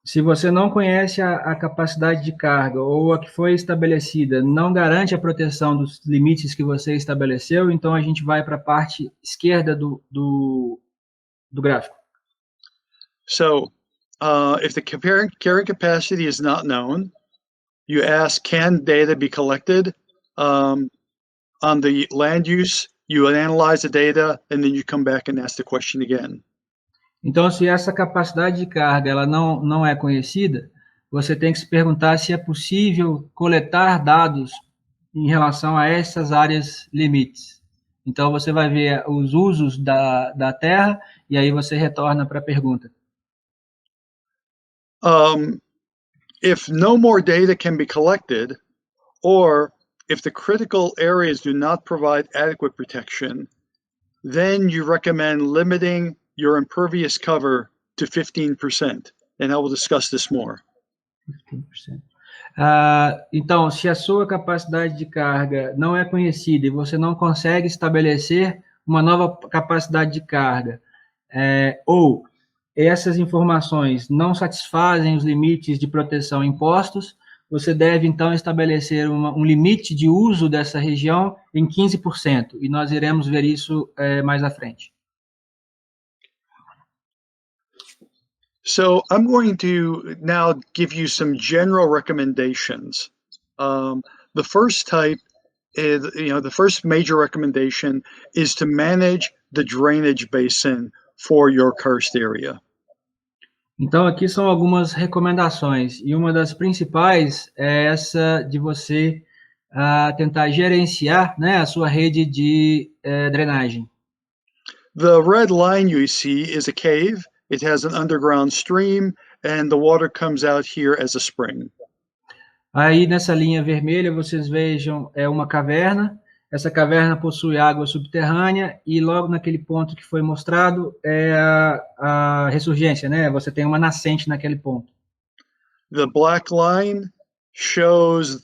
Se você não conhece a capacidade de carga ou a que foi estabelecida não garante a proteção dos limites que você estabeleceu, então a gente vai para a parte esquerda do gráfico. So, if the carrying capacity is not known, you ask, can data be collected? On the land use, you analyze the data, and then you come back and ask the question again. Então, se essa capacidade de carga ela não é conhecida, você tem que se perguntar se é possível coletar dados em relação a essas áreas limites. Então, você vai ver os usos da terra e aí você retorna para a pergunta. If no more data can be collected, or if the critical areas do not provide adequate protection, then you recommend limiting your impervious cover to 15%, and I will discuss this more. 15%. Então, se a sua capacidade de carga não é conhecida e você não consegue estabelecer uma nova capacidade de carga, ou essas informações não satisfazem os limites de proteção impostos, você deve, então, estabelecer um limite de uso dessa região em 15%, e nós iremos ver isso mais à frente. So I'm going to now give you some general recommendations. The first type is, the first major recommendation is to manage the drainage basin for your karst area. Então, aqui são algumas recomendações, e uma das principais é essa de você tentar gerenciar, né, a sua rede de drenagem. The red line you see is a cave. It has an underground stream, and the water comes out here as a spring. Aí, nessa linha vermelha, vocês vejam uma caverna. Essa caverna possui água subterrânea e logo naquele ponto que foi mostrado é a ressurgência, né? Você tem uma nascente naquele ponto. The black line shows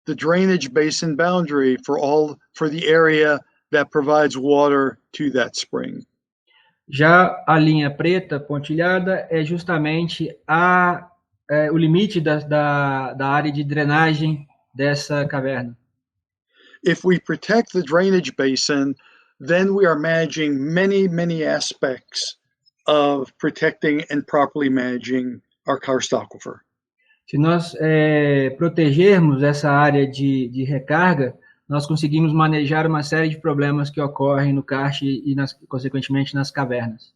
the drainage basin boundary for the area that provides water to that spring. Já a linha preta pontilhada é justamente o limite da área de drenagem dessa caverna. If we protect the drainage basin, then we are managing many, many aspects of protecting and properly managing our karst aquifer. Se nós protegermos essa área de recarga, nós conseguimos manejar uma série de problemas que ocorrem no karst e, consequentemente, nas cavernas.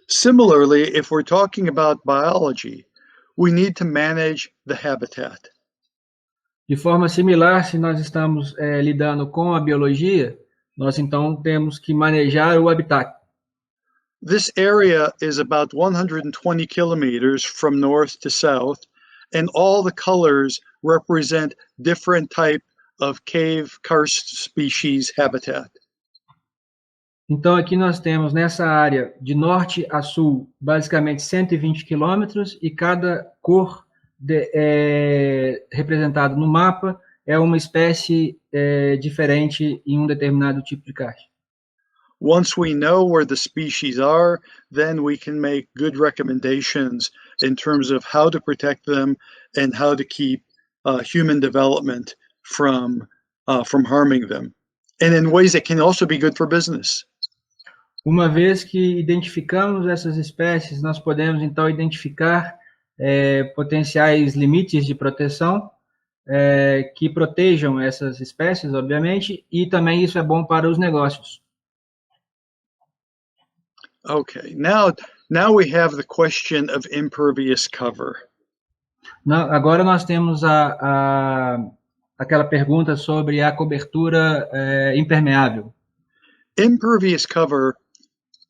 Similarly, if we're talking about biology, we need to manage the habitat. De forma similar, se nós estamos lidando com a biologia, nós então temos que manejar o habitat. This area is about 120 kilometers from north to south, and all the colors represent different type of cave karst species habitat. Então, aqui nós temos nessa área, de norte a sul, basicamente 120 quilômetros, e cada cor representada no mapa é uma espécie diferente em um determinado tipo de karst. Once we know where the species are, then we can make good recommendations in terms of how to protect them and how to keep human development from harming them, and in ways that can also be good for business. Uma vez que identificamos essas espécies, nós podemos então identificar potenciais limites de proteção que protejam essas espécies, obviamente, e também isso é bom para os negócios. Okay, now we have the question of impervious cover. Agora nós temos aquela pergunta sobre a cobertura impermeável. Impervious cover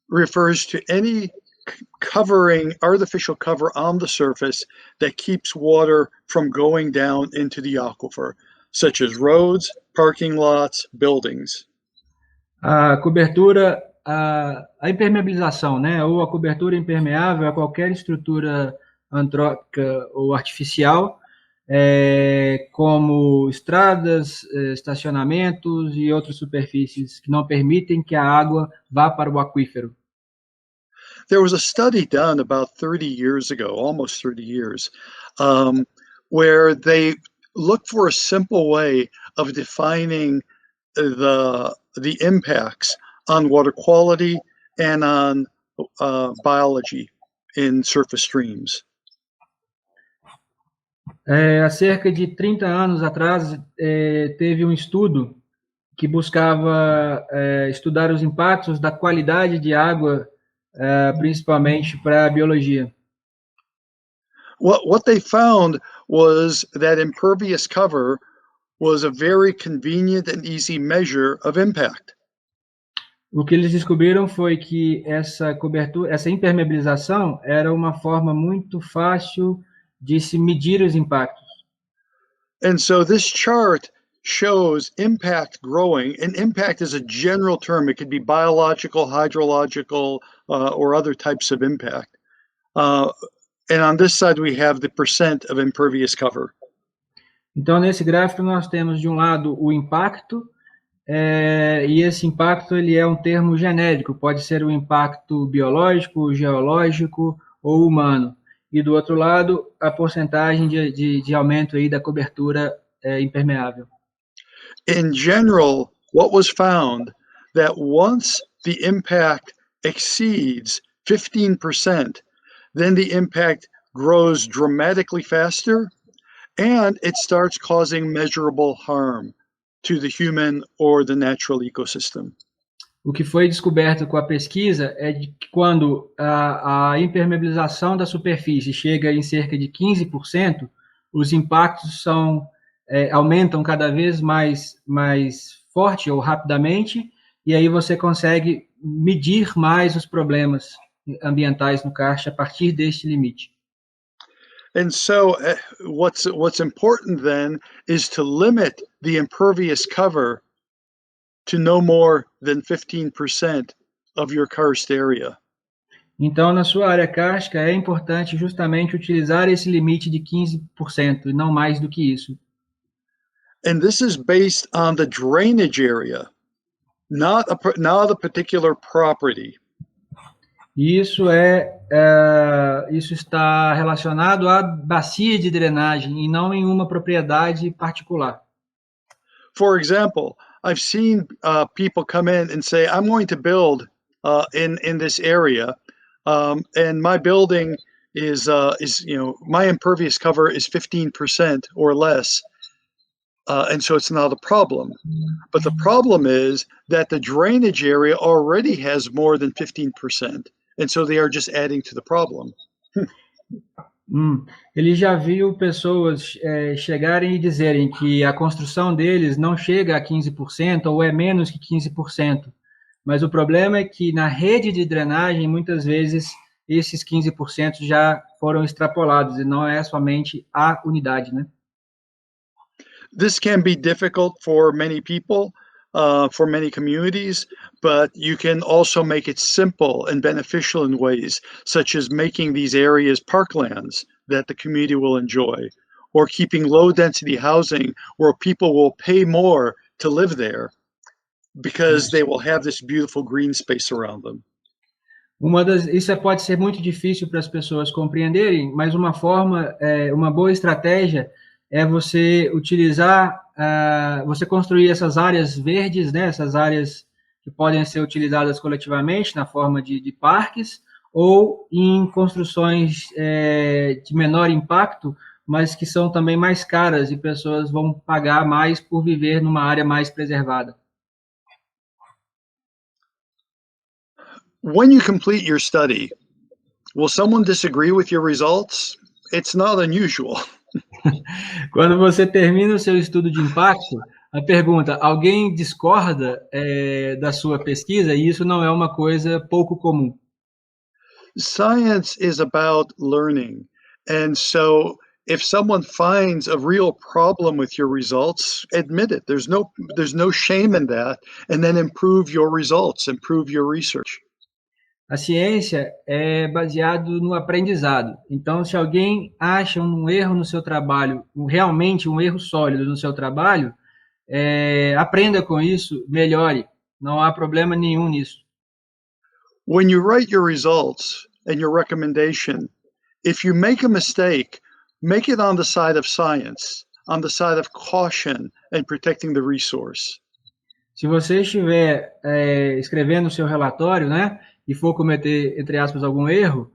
refers to any artificial cover on the surface that keeps water from going down into the aquifer, such as roads, parking lots, buildings. A cobertura, a impermeabilização, né, ou a cobertura impermeável é qualquer estrutura antrópica ou artificial, como estradas, estacionamentos e outras superfícies que não permitem que a água vá para o aquífero. There was a study done about 30 years ago, almost 30 years, where they looked for a simple way of defining the impacts on water quality and on biology in surface streams. Há cerca de 30 anos atrás, teve um estudo que buscava estudar os impactos da qualidade de água, principalmente para a biologia. What they found was that impervious cover was a very convenient and easy measure of impact. O que eles descobriram foi que essa cobertura, essa impermeabilização era uma forma muito fácil de se medir os impactos. And so this chart shows impact growing, and impact is a general term. It could be biological, hydrological, or other types of impact. And on this side, we have the percent of impervious cover. Então, nesse gráfico, nós temos, de um lado, o impacto, e esse impacto ele é um termo genérico, pode ser um impacto biológico, geológico ou humano. E, do outro lado, a porcentagem de aumento aí da cobertura impermeável. In general, what was found that once the impact exceeds 15%, then the impact grows dramatically faster, and it starts causing measurable harm to the human or the natural ecosystem. O que foi descoberto com a pesquisa é de que quando a impermeabilização da superfície chega em cerca de 15%, os impactos aumentam cada vez mais forte ou rapidamente, e aí você consegue medir mais os problemas ambientais no karst a partir deste limite. And so what's important then is to limit the impervious cover to no more than 15% of your karst area. Então, na sua área kárstica, é importante justamente utilizar esse limite de 15%, e não mais do que isso. And this is based on the drainage area. not a particular property. Isso está relacionado à bacia de drenagem e não em uma propriedade particular. For example, I've seen people come in and say, I'm going to build in this area, and my building is my impervious cover is 15% or less, and so it's not a problem. But the problem is that the drainage area already has more than 15%, and so they are just adding to the problem. Ele já viu pessoas chegarem e dizerem que a construção deles não chega a 15% ou é menos que 15%. Mas o problema é que na rede de drenagem, muitas vezes, esses 15% já foram extrapolados, e não é somente a unidade, né? This can be difficult for many people, for many communities, but you can also make it simple and beneficial in ways, such as making these areas parklands that the community will enjoy, or keeping low-density housing where people will pay more to live there because they will have this beautiful green space around them. Isso pode ser muito difícil para as pessoas compreenderem, mas uma boa estratégia é você utilizar, você construir essas áreas verdes, né, essas áreas que podem ser utilizadas coletivamente na forma de parques, ou em construções de menor impacto, mas que são também mais caras e pessoas vão pagar mais por viver numa área mais preservada. When you complete your study, will someone disagree with your results? It's not unusual. Quando você termina o seu estudo de impacto, a pergunta, alguém discorda da sua pesquisa? E isso não é uma coisa pouco comum. Science is about learning, and so if someone finds a real problem with your results, admit it. There's no shame in that, and then improve your results, improve your research. A ciência é baseado no aprendizado. Então, se alguém acha um erro no seu trabalho, realmente um erro sólido no seu trabalho, aprenda com isso, melhore. Não há problema nenhum nisso. When you write your results and your recommendation, if you make a mistake, make it on the side of science, on the side of caution and protecting the resource. Se você estiver escrevendo o seu relatório, né, e for cometer, entre aspas, algum erro,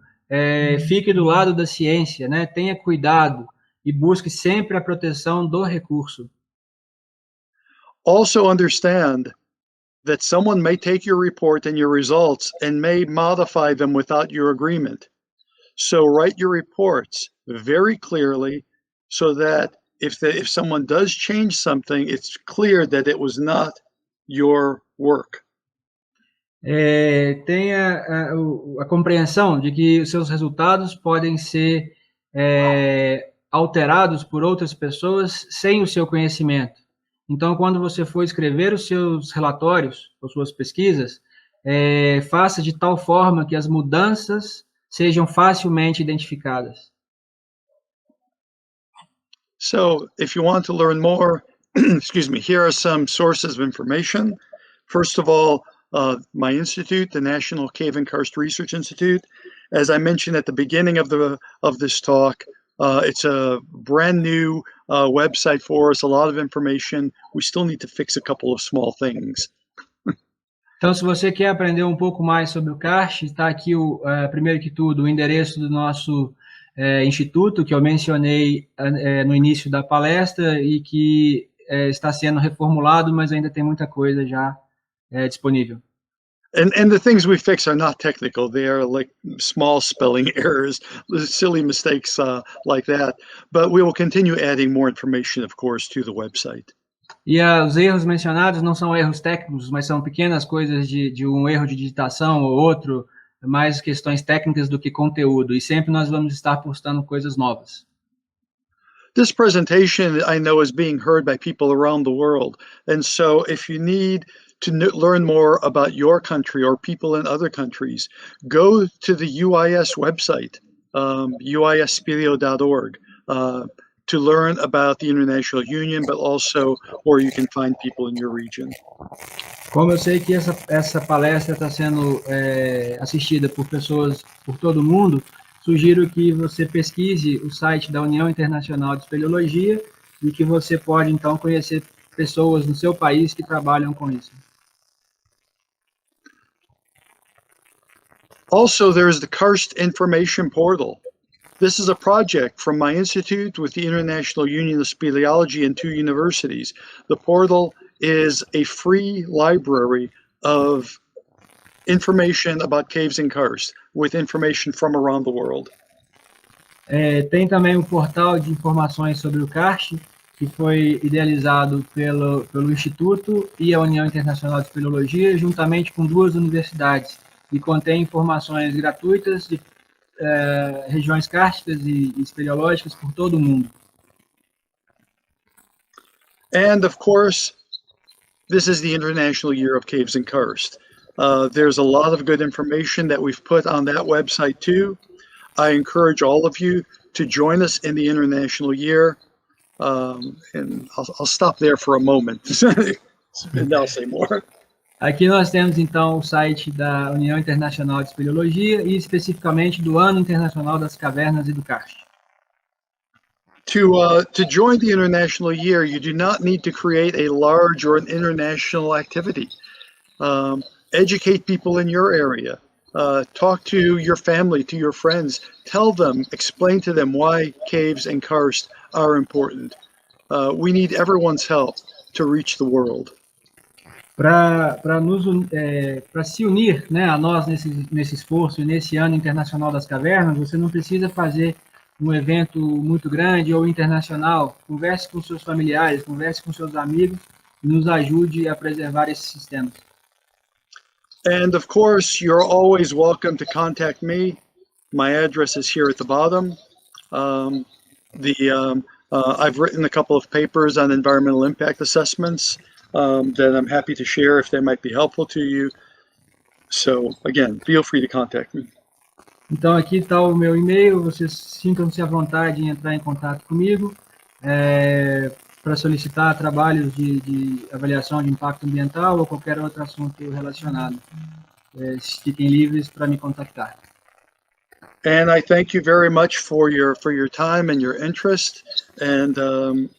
fique do lado da ciência, né, tenha cuidado e busque sempre a proteção do recurso. Also understand that someone may take your report and your results and may modify them without your agreement. So write your reports very clearly so that if someone does change something, it's clear that it was not your work. Tenha a compreensão de que os seus resultados podem ser alterados por outras pessoas sem o seu conhecimento. Então, quando você for escrever os seus relatórios, ou suas pesquisas, faça de tal forma que as mudanças sejam facilmente identificadas. So, if you want to learn more, excuse me, here are some sources of information. First of all, my institute, the National Cave and Karst Research Institute. As I mentioned at the beginning of this talk, it's a brand new website for us, a lot of information. We still need to fix a couple of small things. Então, se você quer aprender um pouco mais sobre o Karst, está aqui, primeiro que tudo, o endereço do nosso instituto, que eu mencionei no início da palestra e que está sendo reformulado, mas ainda tem muita coisa já disponível. And the things we fix are not technical. They are like small spelling errors, silly mistakes like that. But we will continue adding more information, of course, to the website. E os erros mencionados não são erros técnicos, mas são pequenas coisas de um erro de digitação ou outro, mais questões técnicas do que conteúdo. E sempre nós vamos estar postando coisas novas. This presentation, I know, is being heard by people around the world. And so if you need to learn more about your country or people in other countries, go to the UIS website, uispelio.org. to learn about the International Union, but also where you can find people in your region. Como eu sei que essa palestra está sendo assistida por pessoas por todo o mundo, sugiro que você pesquise o site da União Internacional de Espeleologia e que você pode, então, conhecer pessoas no seu país que trabalham com isso. Also, there's the Karst Information Portal. This is a project from my institute with the International Union of Speleology and 2 universities. The portal is a free library of information about caves and karst, with information from around the world. Tem também um portal de informações sobre o karst, que foi idealizado pelo Instituto e a União Internacional de Espeleologia, juntamente com 2 universidades, e contém informações gratuitas de regiões kársticas e espeleológicas por todo o mundo. And of course, this is the International Year of Caves and Karst. There's a lot of good information that we've put on that website too. I encourage all of you to join us in the International Year. And I'll stop there for a moment, and I'll say more. Aqui nós temos, então, o site da União Internacional de Espeleologia e, especificamente, do Ano Internacional das Cavernas e do Karst. To join the International Year, you do not need to create a large or an international activity. Educate people in your area. Talk to your family, to your friends. Tell them, explain to them why caves and karst are important. We need everyone's help to reach the world. Para se unir, né, a nós nesse esforço e nesse Ano Internacional das Cavernas, você não precisa fazer um evento muito grande ou internacional. Converse com seus familiares, converse com seus amigos e nos ajude a preservar esses sistemas. And of course, you're always welcome to contact me. My address is here at the bottom. I've written a couple of papers on environmental impact assessments that I'm happy to share if they might be helpful to you. So again, feel free to contact me. Então aqui está o meu e-mail, vocês sintam-se à vontade em entrar em contato comigo para solicitar trabalhos de avaliação de impacto ambiental ou qualquer outro assunto relacionado. Fiquem livres para me contactar. And I thank you very much for your time and your interest, and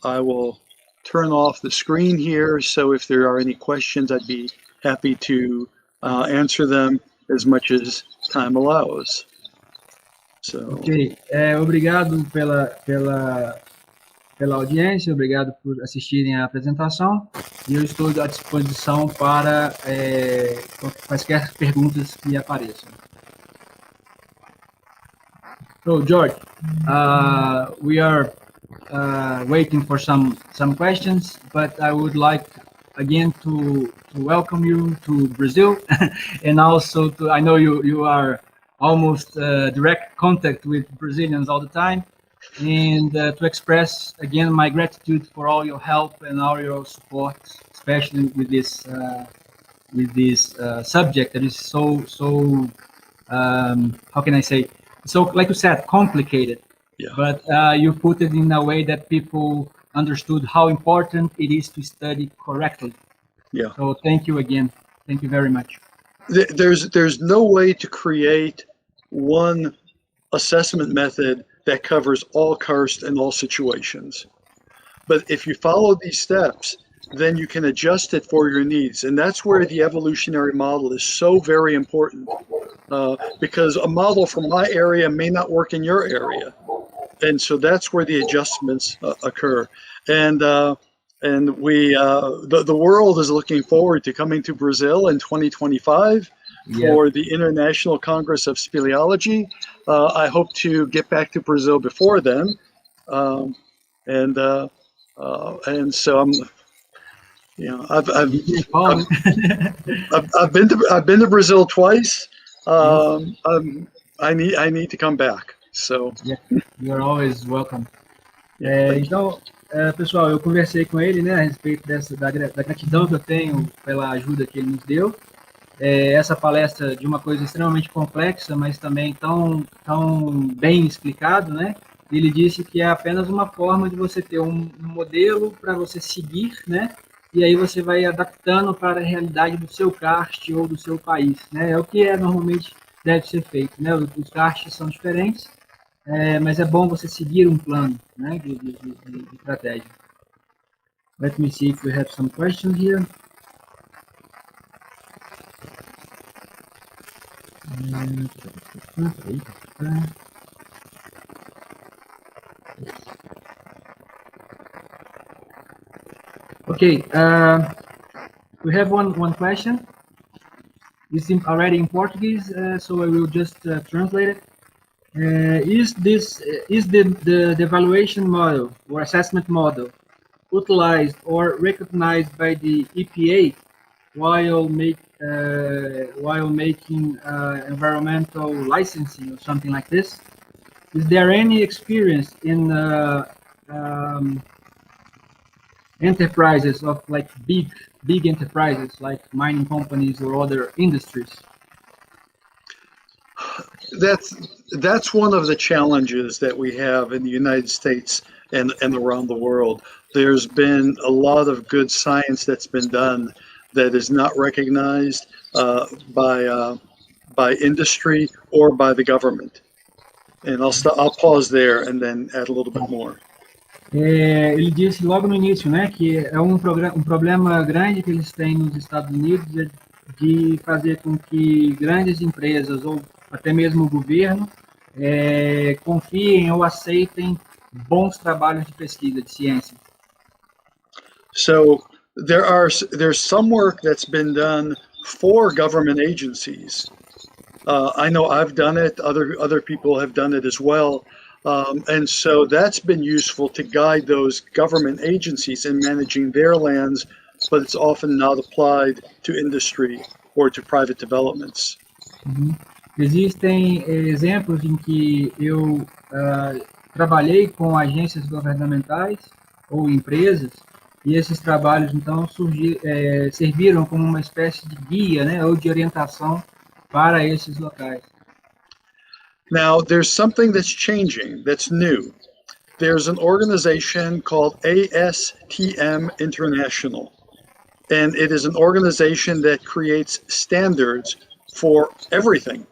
I will turn off the screen here, so if there are any questions, I'd be happy to answer them as much as time allows. So. Ok, obrigado pela audiência, obrigado por assistirem à apresentação, e eu estou à disposição para quaisquer perguntas que apareçam. So, George, we are waiting for some questions, but I would like again to welcome you to Brazil, and also I know you are almost direct contact with Brazilians all the time, and to express again my gratitude for all your help and all your support, especially with this subject that is so how can I say, so like you said, complicated. Yeah. But you put it in a way that people understood how important it is to study correctly. Yeah. So thank you again. Thank you very much. There's no way to create one assessment method that covers all karst in all situations. But if you follow these steps, then you can adjust it for your needs. And that's where the evolutionary model is so very important, because a model from my area may not work in your area. And so that's where the adjustments occur. And we, the world is looking forward to coming to Brazil in 2025 for the International Congress of Speleology. I hope to get back to Brazil before then. And so I'm, you know, I've been to Brazil twice. I need to come back. So you're always welcome. Então, pessoal, eu conversei com ele, né, a respeito da gratidão que eu tenho pela ajuda que ele nos deu. Essa palestra de uma coisa extremamente complexa, mas também tão bem explicado, né? ele disse que é apenas uma forma de você ter um modelo para você seguir, né? E aí você vai adaptando para a realidade do seu kart ou do seu país, né? É o que normalmente deve ser feito, né? Os karts são diferentes, mas é bom você seguir um plano, né? De estratégia. Let me see if we have some questions here. Okay, we have one question. It's already in Portuguese, so I will just translate it. Is the evaluation model or assessment model utilized or recognized by the EPA while making environmental licensing or something like this? Is there any experience in enterprises of like big enterprises like mining companies or other industries? That's one of the challenges that we have in the United States and around the world. There's been a lot of good science that's been done that is not recognized by industry or by the government. And I'll pause there and then add a little bit more. Ele disse logo no início, né, que é um problema grande que eles têm nos Estados Unidos de fazer com que grandes empresas ou até mesmo o governo confiem ou aceitem bons trabalhos de pesquisa, de ciência. So there's some work that's been done for government agencies. I know I've done it. Other people have done it as well. And so that's been useful to guide those government agencies in managing their lands, but it's often not applied to industry or to private developments. Uhum. Existem exemplos em que eu trabalhei com agências governamentais ou empresas e esses trabalhos então serviram como uma espécie de guia, né, ou de orientação para esses locais. Now, there's something that's changing, that's new. There's an organization called ASTM International, and it is an organization that creates standards for everything.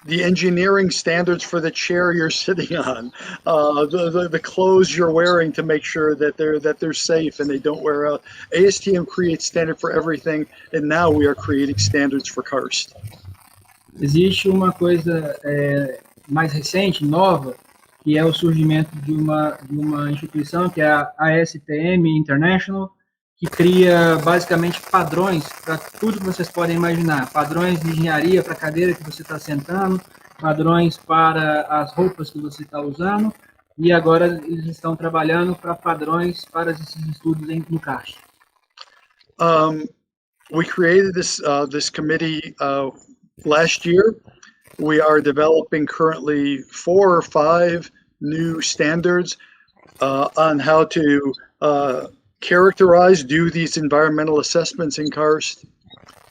The engineering standards for the chair you're sitting on, the clothes you're wearing to make sure that they're safe and they don't wear out. ASTM creates standard for everything, and now we are creating standards for karst. Existe uma coisa mais recente, nova, que é o surgimento de uma instituição que é a ASTM International, que cria basicamente padrões para tudo que vocês podem imaginar. Padrões de engenharia para a cadeira que você está sentando, padrões para as roupas que você está usando, e agora eles estão trabalhando para padrões para esses estudos no kart. We created this committee last year. We are developing currently 4 or 5 new standards on how to characterize, do these environmental assessments in karst,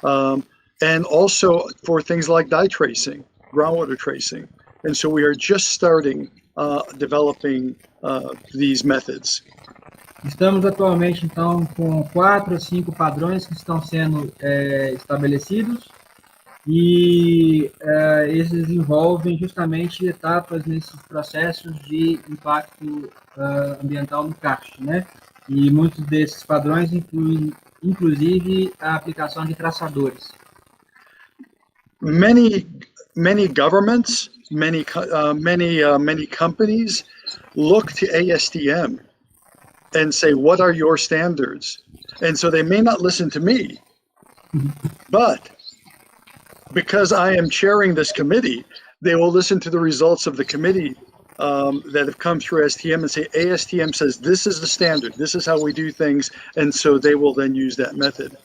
and also for things like dye tracing, groundwater tracing. And so we are just starting developing these methods. Estamos atualmente, então, com 4 ou 5 padrões que estão sendo estabelecidos e esses envolvem justamente etapas nesses processos de impacto ambiental no kart, né? E muitos desses padrões incluem, inclusive, a aplicação de traçadores. Many governments, many companies look to ASTM and say, what are your standards? And so they may not listen to me, but because I am chairing this committee, they will listen to the results of the committee that have come through ASTM and say, ASTM says this is the standard, this is how we do things, and so they will then use that method.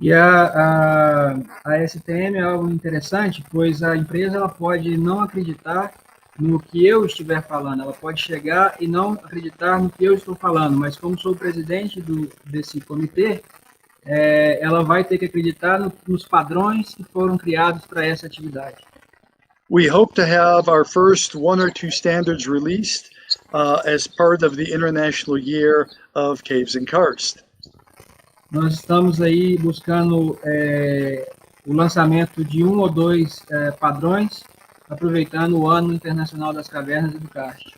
E a ASTM é algo interessante, pois a empresa ela pode não acreditar no que eu estiver falando, ela pode chegar e não acreditar no que eu estou falando, mas como sou o presidente desse comitê, ela vai ter que acreditar nos padrões que foram criados para essa atividade. We hope to have our first 1 or 2 standards released as part of the International Year of Caves and Karst. Nós estamos aí buscando o lançamento de 1 ou 2 padrões, aproveitando o Ano Internacional das Cavernas e do Karst.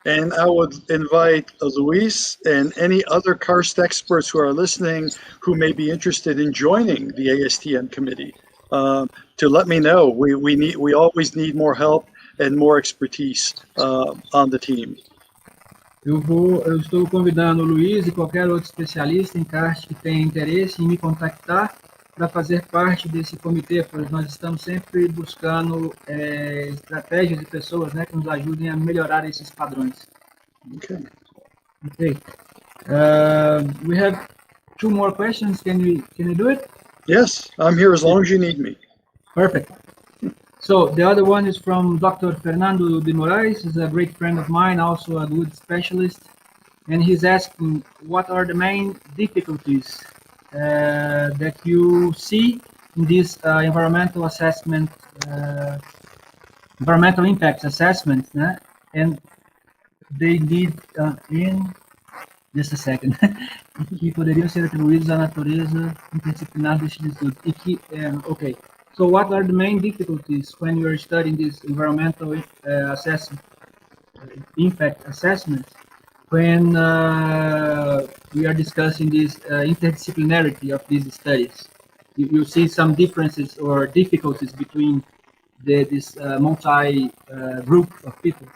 And I would invite Luiz and any other karst experts who are listening who may be interested in joining the ASTM committee to let me know. We always need more help and more expertise on the team. Eu estou convidando o Luiz e qualquer outro especialista em karst que tenha interesse em me contactar para fazer parte desse comitê, pois nós estamos sempre buscando estratégias de pessoas, né, que nos ajudem a melhorar esses padrões. Okay. Okay. We have 2 more questions. Can you do it? Yes, I'm here as long as you need me. Perfect. So the other one is from Dr. Fernando de Moraes. He's a great friend of mine, also a good specialist. And he's asking, what are the main difficulties that you see in this environmental assessment, environmental impact assessment, né? And they need in just a second, que poderiam ser atribuídos à natureza interdisciplinar deste estudo. Okay. So what are the main difficulties when you are studying this environmental assessment, impact assessment, when we are discussing this interdisciplinarity of these studies? You see some differences or difficulties between this multi-group of people?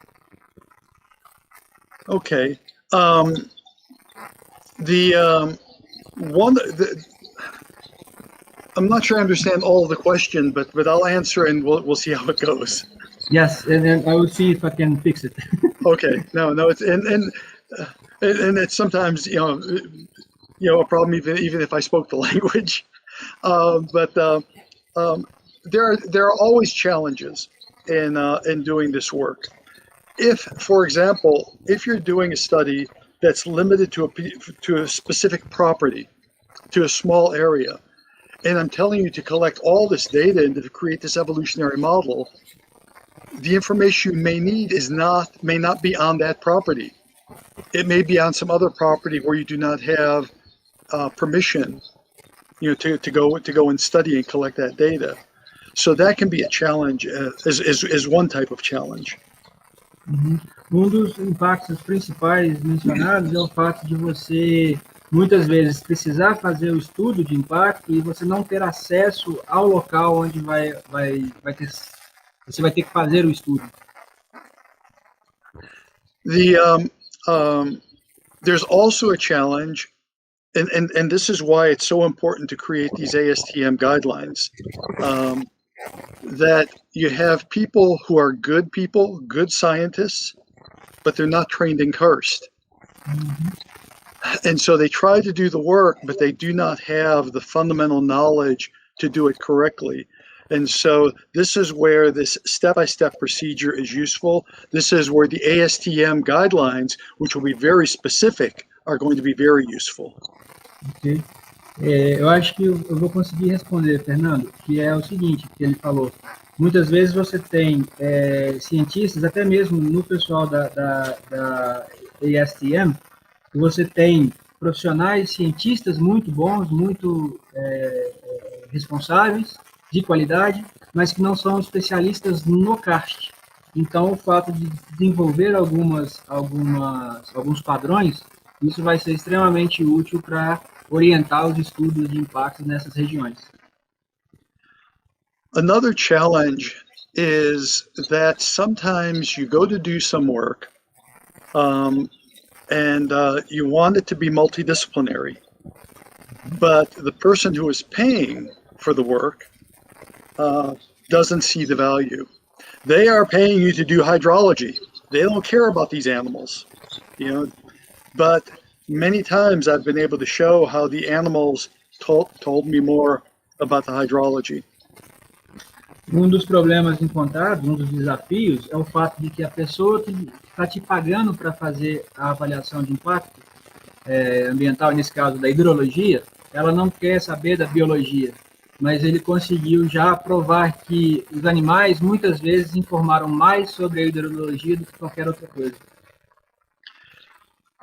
Okay. I'm not sure I understand all of the question, but I'll answer and we'll see how it goes. Yes, and then I will see if I can fix it. Okay. No, it's and it's sometimes a problem even if I spoke the language. But there are always challenges in doing this work. If, for example, if you're doing a study that's limited to a specific property, to a small area, and I'm telling you to collect all this data and to create this evolutionary model, the information you may need may not be on that property. It may be on some other property where you do not have permission, to go and study and collect that data. So that can be a challenge, is one type of challenge. Dos impactos principais mencionados é o fato de você, muitas vezes, precisar fazer o estudo de impacto e você não ter acesso ao local onde você vai ter que fazer o estudo. There's also a challenge, and this is why it's so important to create these ASTM guidelines, that you have people who are good people, good scientists, but they're not trained in karst. And so they try to do the work, but they do not have the fundamental knowledge to do it correctly. And so this is where this step-by-step procedure is useful. This is where the ASTM guidelines, which will be very specific, are going to be very useful. Okay. Eu acho que eu vou conseguir responder, Fernando, que é o seguinte, que ele falou. Muitas vezes você tem cientistas, até mesmo no pessoal da ASTM, que você tem profissionais, cientistas muito bons, muito responsáveis, de qualidade, mas que não são especialistas no karst. Então, o fato de desenvolver alguns padrões, isso vai ser extremamente útil para orientar os estudos de impactos nessas regiões. Another challenge is that sometimes you go to do some work and you want it to be multidisciplinary, but the person who is paying for the work doesn't see the value. They are paying you to do hydrology. They don't care about these animals, but many times I've been able to show how the animals told me more about the hydrology. Dos problemas encontrados, dos desafios, é o fato de que a pessoa que está te pagando para fazer a avaliação de impacto ambiental, nesse caso da hidrologia, ela não quer saber da biologia. mas ele conseguiu já provar que os animais muitas vezes informaram mais sobre a hidrologia do que qualquer outra coisa.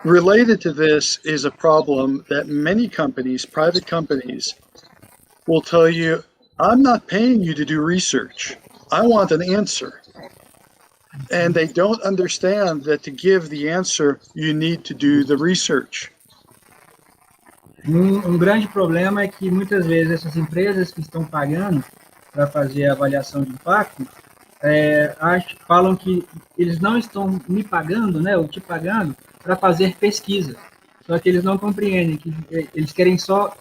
Related to this is a problem that many companies, private companies, will tell you, I'm not paying you to do research. I want an answer. And they don't understand that to give the answer, you need to do the research. Grande problema é que muitas vezes essas empresas que estão pagando para fazer a avaliação de impacto falam que eles não estão me pagando, né, ou te pagando para fazer pesquisa. Só que eles não compreendem que eles querem só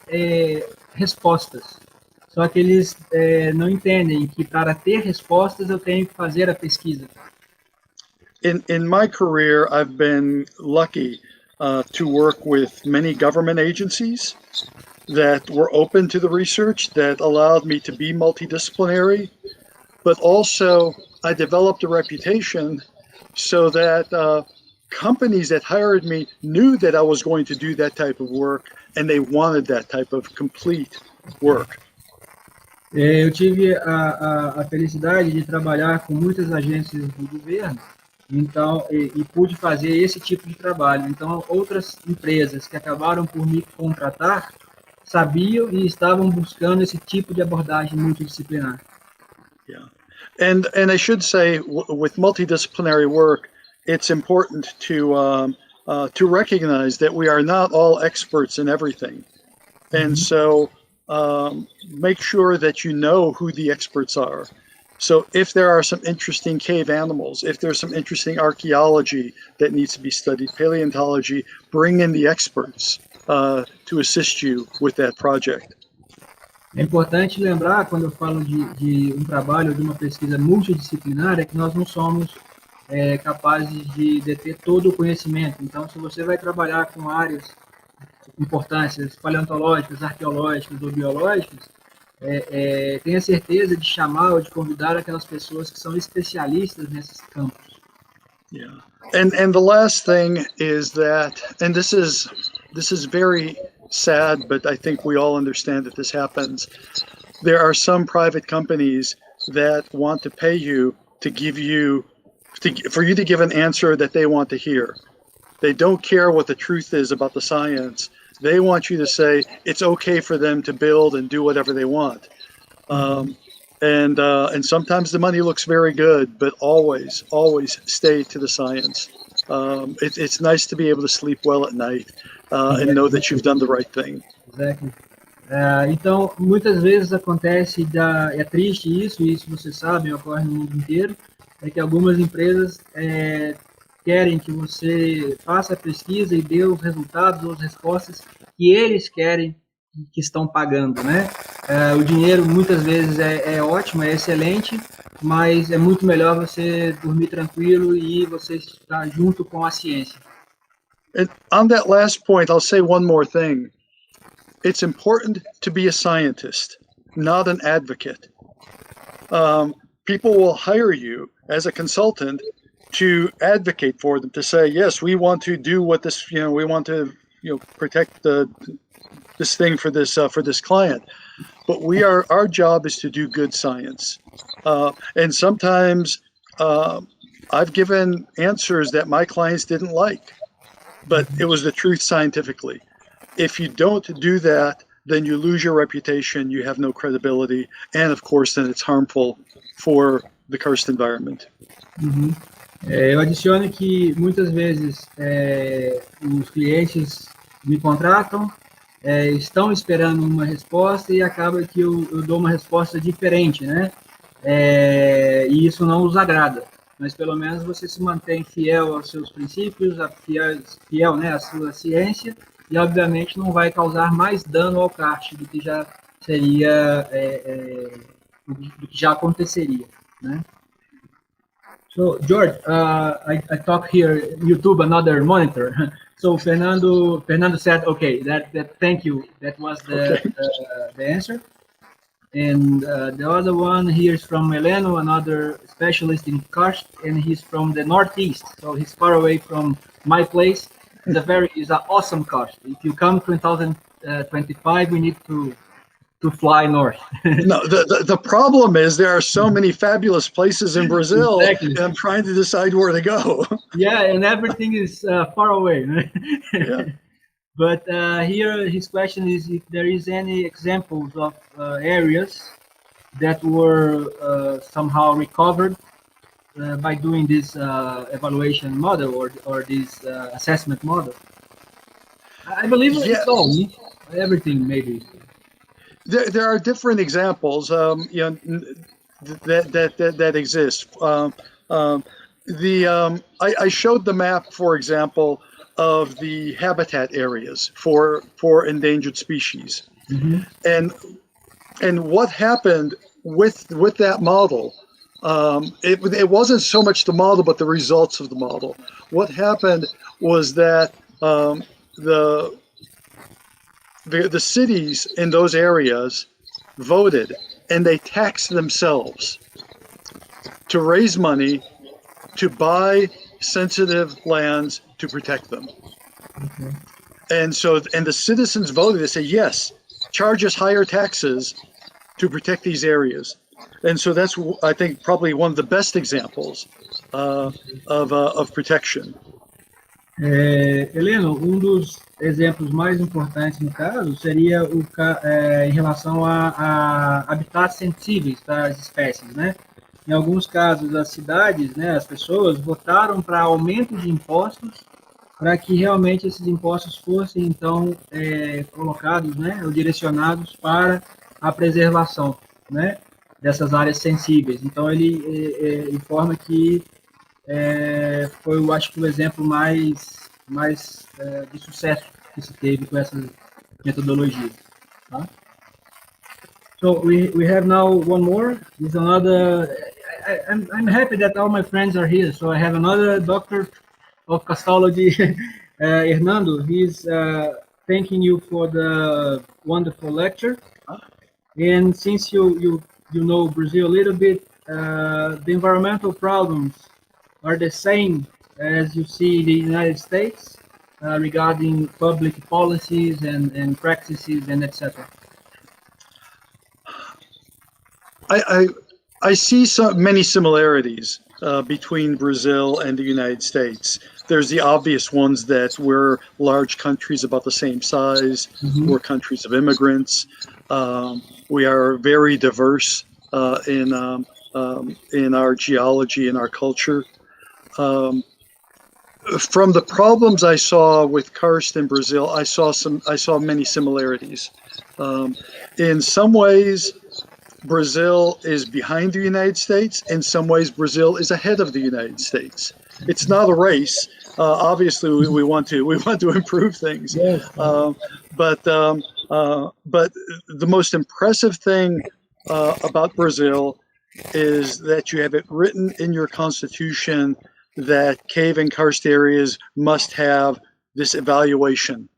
respostas. Só que eles não entendem que para ter respostas eu tenho que fazer a pesquisa. In my career, I've been lucky to work with many government agencies that were open to the research, that allowed me to be multidisciplinary, but also I developed a reputation so that companies that hired me knew that I was going to do that type of work and they wanted that type of complete work. Eu tive a felicidade de trabalhar com muitas agências do governo, então, e pude fazer esse tipo de trabalho. Então, outras empresas que acabaram por me contratar sabiam e estavam buscando esse tipo de abordagem multidisciplinar. Yeah, and I should say, with multidisciplinary work, it's important to recognize that we are not all experts in everything, and so make sure that you know who the experts are. So if there are some interesting cave animals, if there's some interesting archaeology that needs to be studied, paleontology, bring in the experts to assist you with that project. É importante lembrar, quando eu falo de um trabalho, de uma pesquisa multidisciplinar, é que nós não somos capazes de deter todo o conhecimento. Então, se você vai trabalhar com áreas importâncias paleontológicas, arqueológicas ou biológicas, tenha certeza de chamar ou de convidar aquelas pessoas que são especialistas nesses campos. Yeah, and the last thing is that, and this is very sad, but I think we all understand that this happens. There are some private companies that want to pay you to give you, for you to give an answer that they want to hear. They don't care what the truth is about the science. They want you to say it's okay for them to build and do whatever they want. And sometimes the money looks very good, but always stay to the science. It's nice to be able to sleep well at night and know that you've done the right thing. Exactly. Então, muitas vezes acontece, é triste isso vocês sabem, ocorre no mundo inteiro, é que algumas empresas querem que você faça a pesquisa e dê os resultados ou as respostas que eles querem, que estão pagando, né? O dinheiro muitas vezes é ótimo, é excelente, mas é muito melhor você dormir tranquilo e você estar junto com a ciência. And on that last point, I'll say one more thing. It's important to be a scientist, not an advocate. People will hire you as a consultant to advocate for them, to say, yes, we want to do what this, we want to, protect this thing for this client. But our job is to do good science. And sometimes I've given answers that my clients didn't like, but it was the truth scientifically. If you don't do that, then you lose your reputation, you have no credibility, and of course, then it's harmful for the karst environment. Eu adiciono que muitas vezes os clientes me contratam, estão esperando uma resposta e acaba que eu dou uma resposta diferente, né? E isso não os agrada. Mas pelo menos você se mantém fiel aos seus princípios, fiel, né, à sua ciência, e obviamente não vai causar mais dano ao karst do que já seria, do que já aconteceria, né? So George, I talk here YouTube another monitor. So Fernando said, okay, that thank you. That was the answer. And the other one here is from Meleno, another specialist in karst, and he's from the Northeast, so he's far away from my place. It's an awesome karst. If you come 2025, we need to to fly north. No, the problem is there are so many fabulous places in Brazil, Exactly. and I'm trying to decide where to go. Yeah, and everything is far away. Yeah. But here his question is if there is any examples of areas that were somehow recovered by doing this evaluation model or this assessment model. I believe Yeah. it's all, everything maybe. There are different examples, that exist. I showed the map, for example, of the habitat areas for endangered species, Mm-hmm. and what happened with that model. It wasn't so much the model, but the results of the model. What happened was that the cities in those areas voted, and they taxed themselves to raise money to buy sensitive lands to protect them. Okay. And so, and the citizens voted. They say, yes, charge us higher taxes to protect these areas. And so that's, I think, probably one of the best examples of protection. Heleno, dos exemplos mais importantes no caso seria em relação a habitats sensíveis para as espécies, né? Em alguns casos, as cidades, né, as pessoas votaram para aumento de impostos para que realmente esses impostos fossem, então, colocados, né, ou direcionados para a preservação, né, dessas áreas sensíveis. Então, ele informa que foi, eu acho que o exemplo mais de sucesso que se teve com essa metodologia. Tá? So we have now one more. There's another. I'm happy that all my friends are here. So I have another doctor of castology, Hernando. He's thanking you for the wonderful lecture. And since you know Brazil a little bit, the environmental problems are the same as you see in the United States regarding public policies and practices and etc. I see so many similarities between Brazil and the United States. There's the obvious ones that we're large countries about the same size. Mm-hmm. We're countries of immigrants. We are very diverse in our geology and our culture. From the problems I saw with karst in Brazil, I saw many similarities. In some ways, Brazil is behind the United States. In some ways, Brazil is ahead of the United States. It's not a race. Obviously, we want to improve things. Yes. But the most impressive thing about Brazil is that you have it written in your constitution that cave and karst areas must have this evaluation,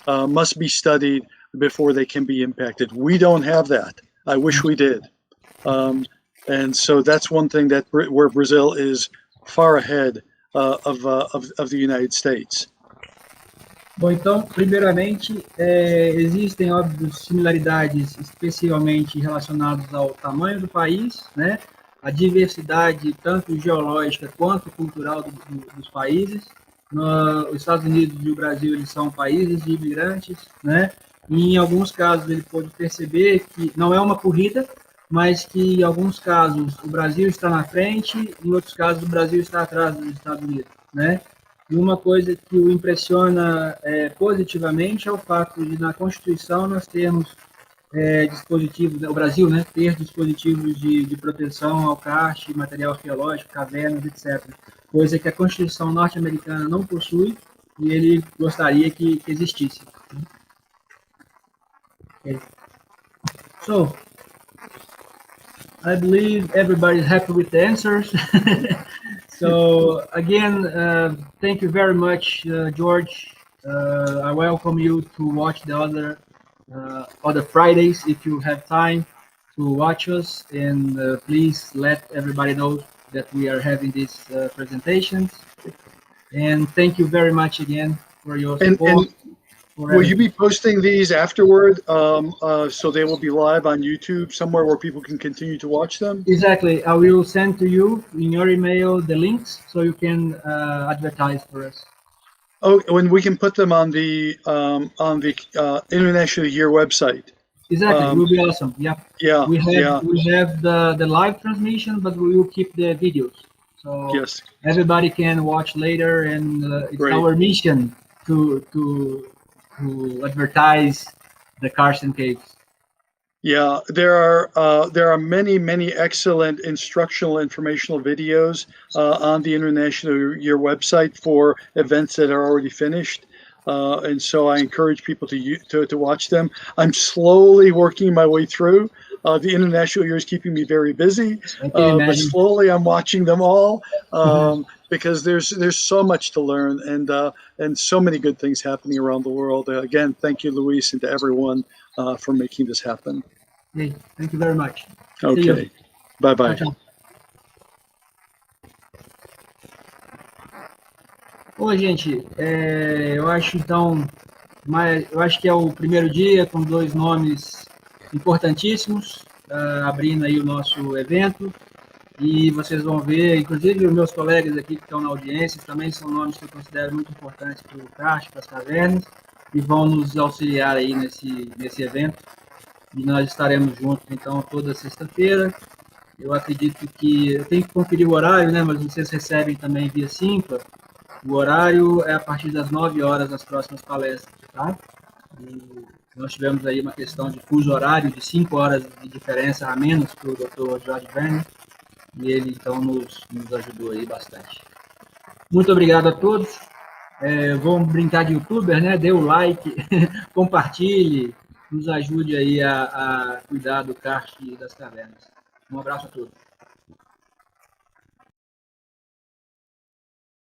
must be studied before they can be impacted. We don't have that. I wish we did. And so that's one thing where Brazil is far ahead of the United States. Bom, então, primeiramente, existem, óbvio, similaridades especialmente relacionadas ao tamanho do país, né? A diversidade, tanto geológica quanto cultural dos países. Os Estados Unidos e o Brasil, eles são países de imigrantes, né? E em alguns casos ele pode perceber que não é uma corrida, mas que em alguns casos o Brasil está na frente, em outros casos o Brasil está atrás dos Estados Unidos, né? E uma coisa que o impressiona positivamente é o fato de na Constituição nós termos dispositivos, o Brasil, né, ter dispositivos de proteção ao karst, material arqueológico, cavernas, etc. Coisa que a Constituição norte-americana não possui e ele gostaria que existisse. Okay. So, I believe everybody is happy with the answers. So, again, thank you very much, George. I welcome you to watch the other Fridays if you have time to watch us. And please let everybody know that we are having these presentations. And thank you very much again for your support. Will you be posting these afterward, so they will be live on YouTube somewhere where people can continue to watch them? Exactly. I will send to you in your email the links so you can advertise for us. Oh, when we can put them on the International Year website. Exactly, it will be awesome. Yeah. Yeah. We have the live transmission, but we will keep the videos. So Yes. everybody can watch later, and it's Great. our mission to advertise the Kranjc caves. Yeah, there are many excellent instructional informational videos on the International Year website for events that are already finished, and so I encourage people to watch them. I'm slowly working my way through. The International Year is keeping me very busy, but slowly I'm watching them all because there's so much to learn and so many good things happening around the world. Again, thank you, Luiz, and to everyone for making this happen. Hey, thank you very much. Okay. Bye-bye. Tchau, tchau. Bom, gente, eu acho que é o primeiro dia com 2 nomes importantíssimos, abrindo aí o nosso evento, e vocês vão ver, inclusive os meus colegas aqui que estão na audiência, também são nomes que eu considero muito importantes para o Kranjc, para as cavernas, e vão nos auxiliar aí nesse evento, e nós estaremos juntos, então, toda sexta-feira. Eu acredito que, eu tenho que conferir o horário, né, mas vocês recebem também via Simpla. O horário é a partir das 9 horas das próximas palestras, tá? E nós tivemos aí uma questão de fuso horário de 5 horas de diferença a menos para o Dr. Veni, e ele então nos ajudou aí bastante. Muito obrigado a todos. Vamos brincar de youtuber, né? Dê o like, compartilhe, nos ajude aí a cuidar do Kranjc e das cavernas. Um abraço a todos.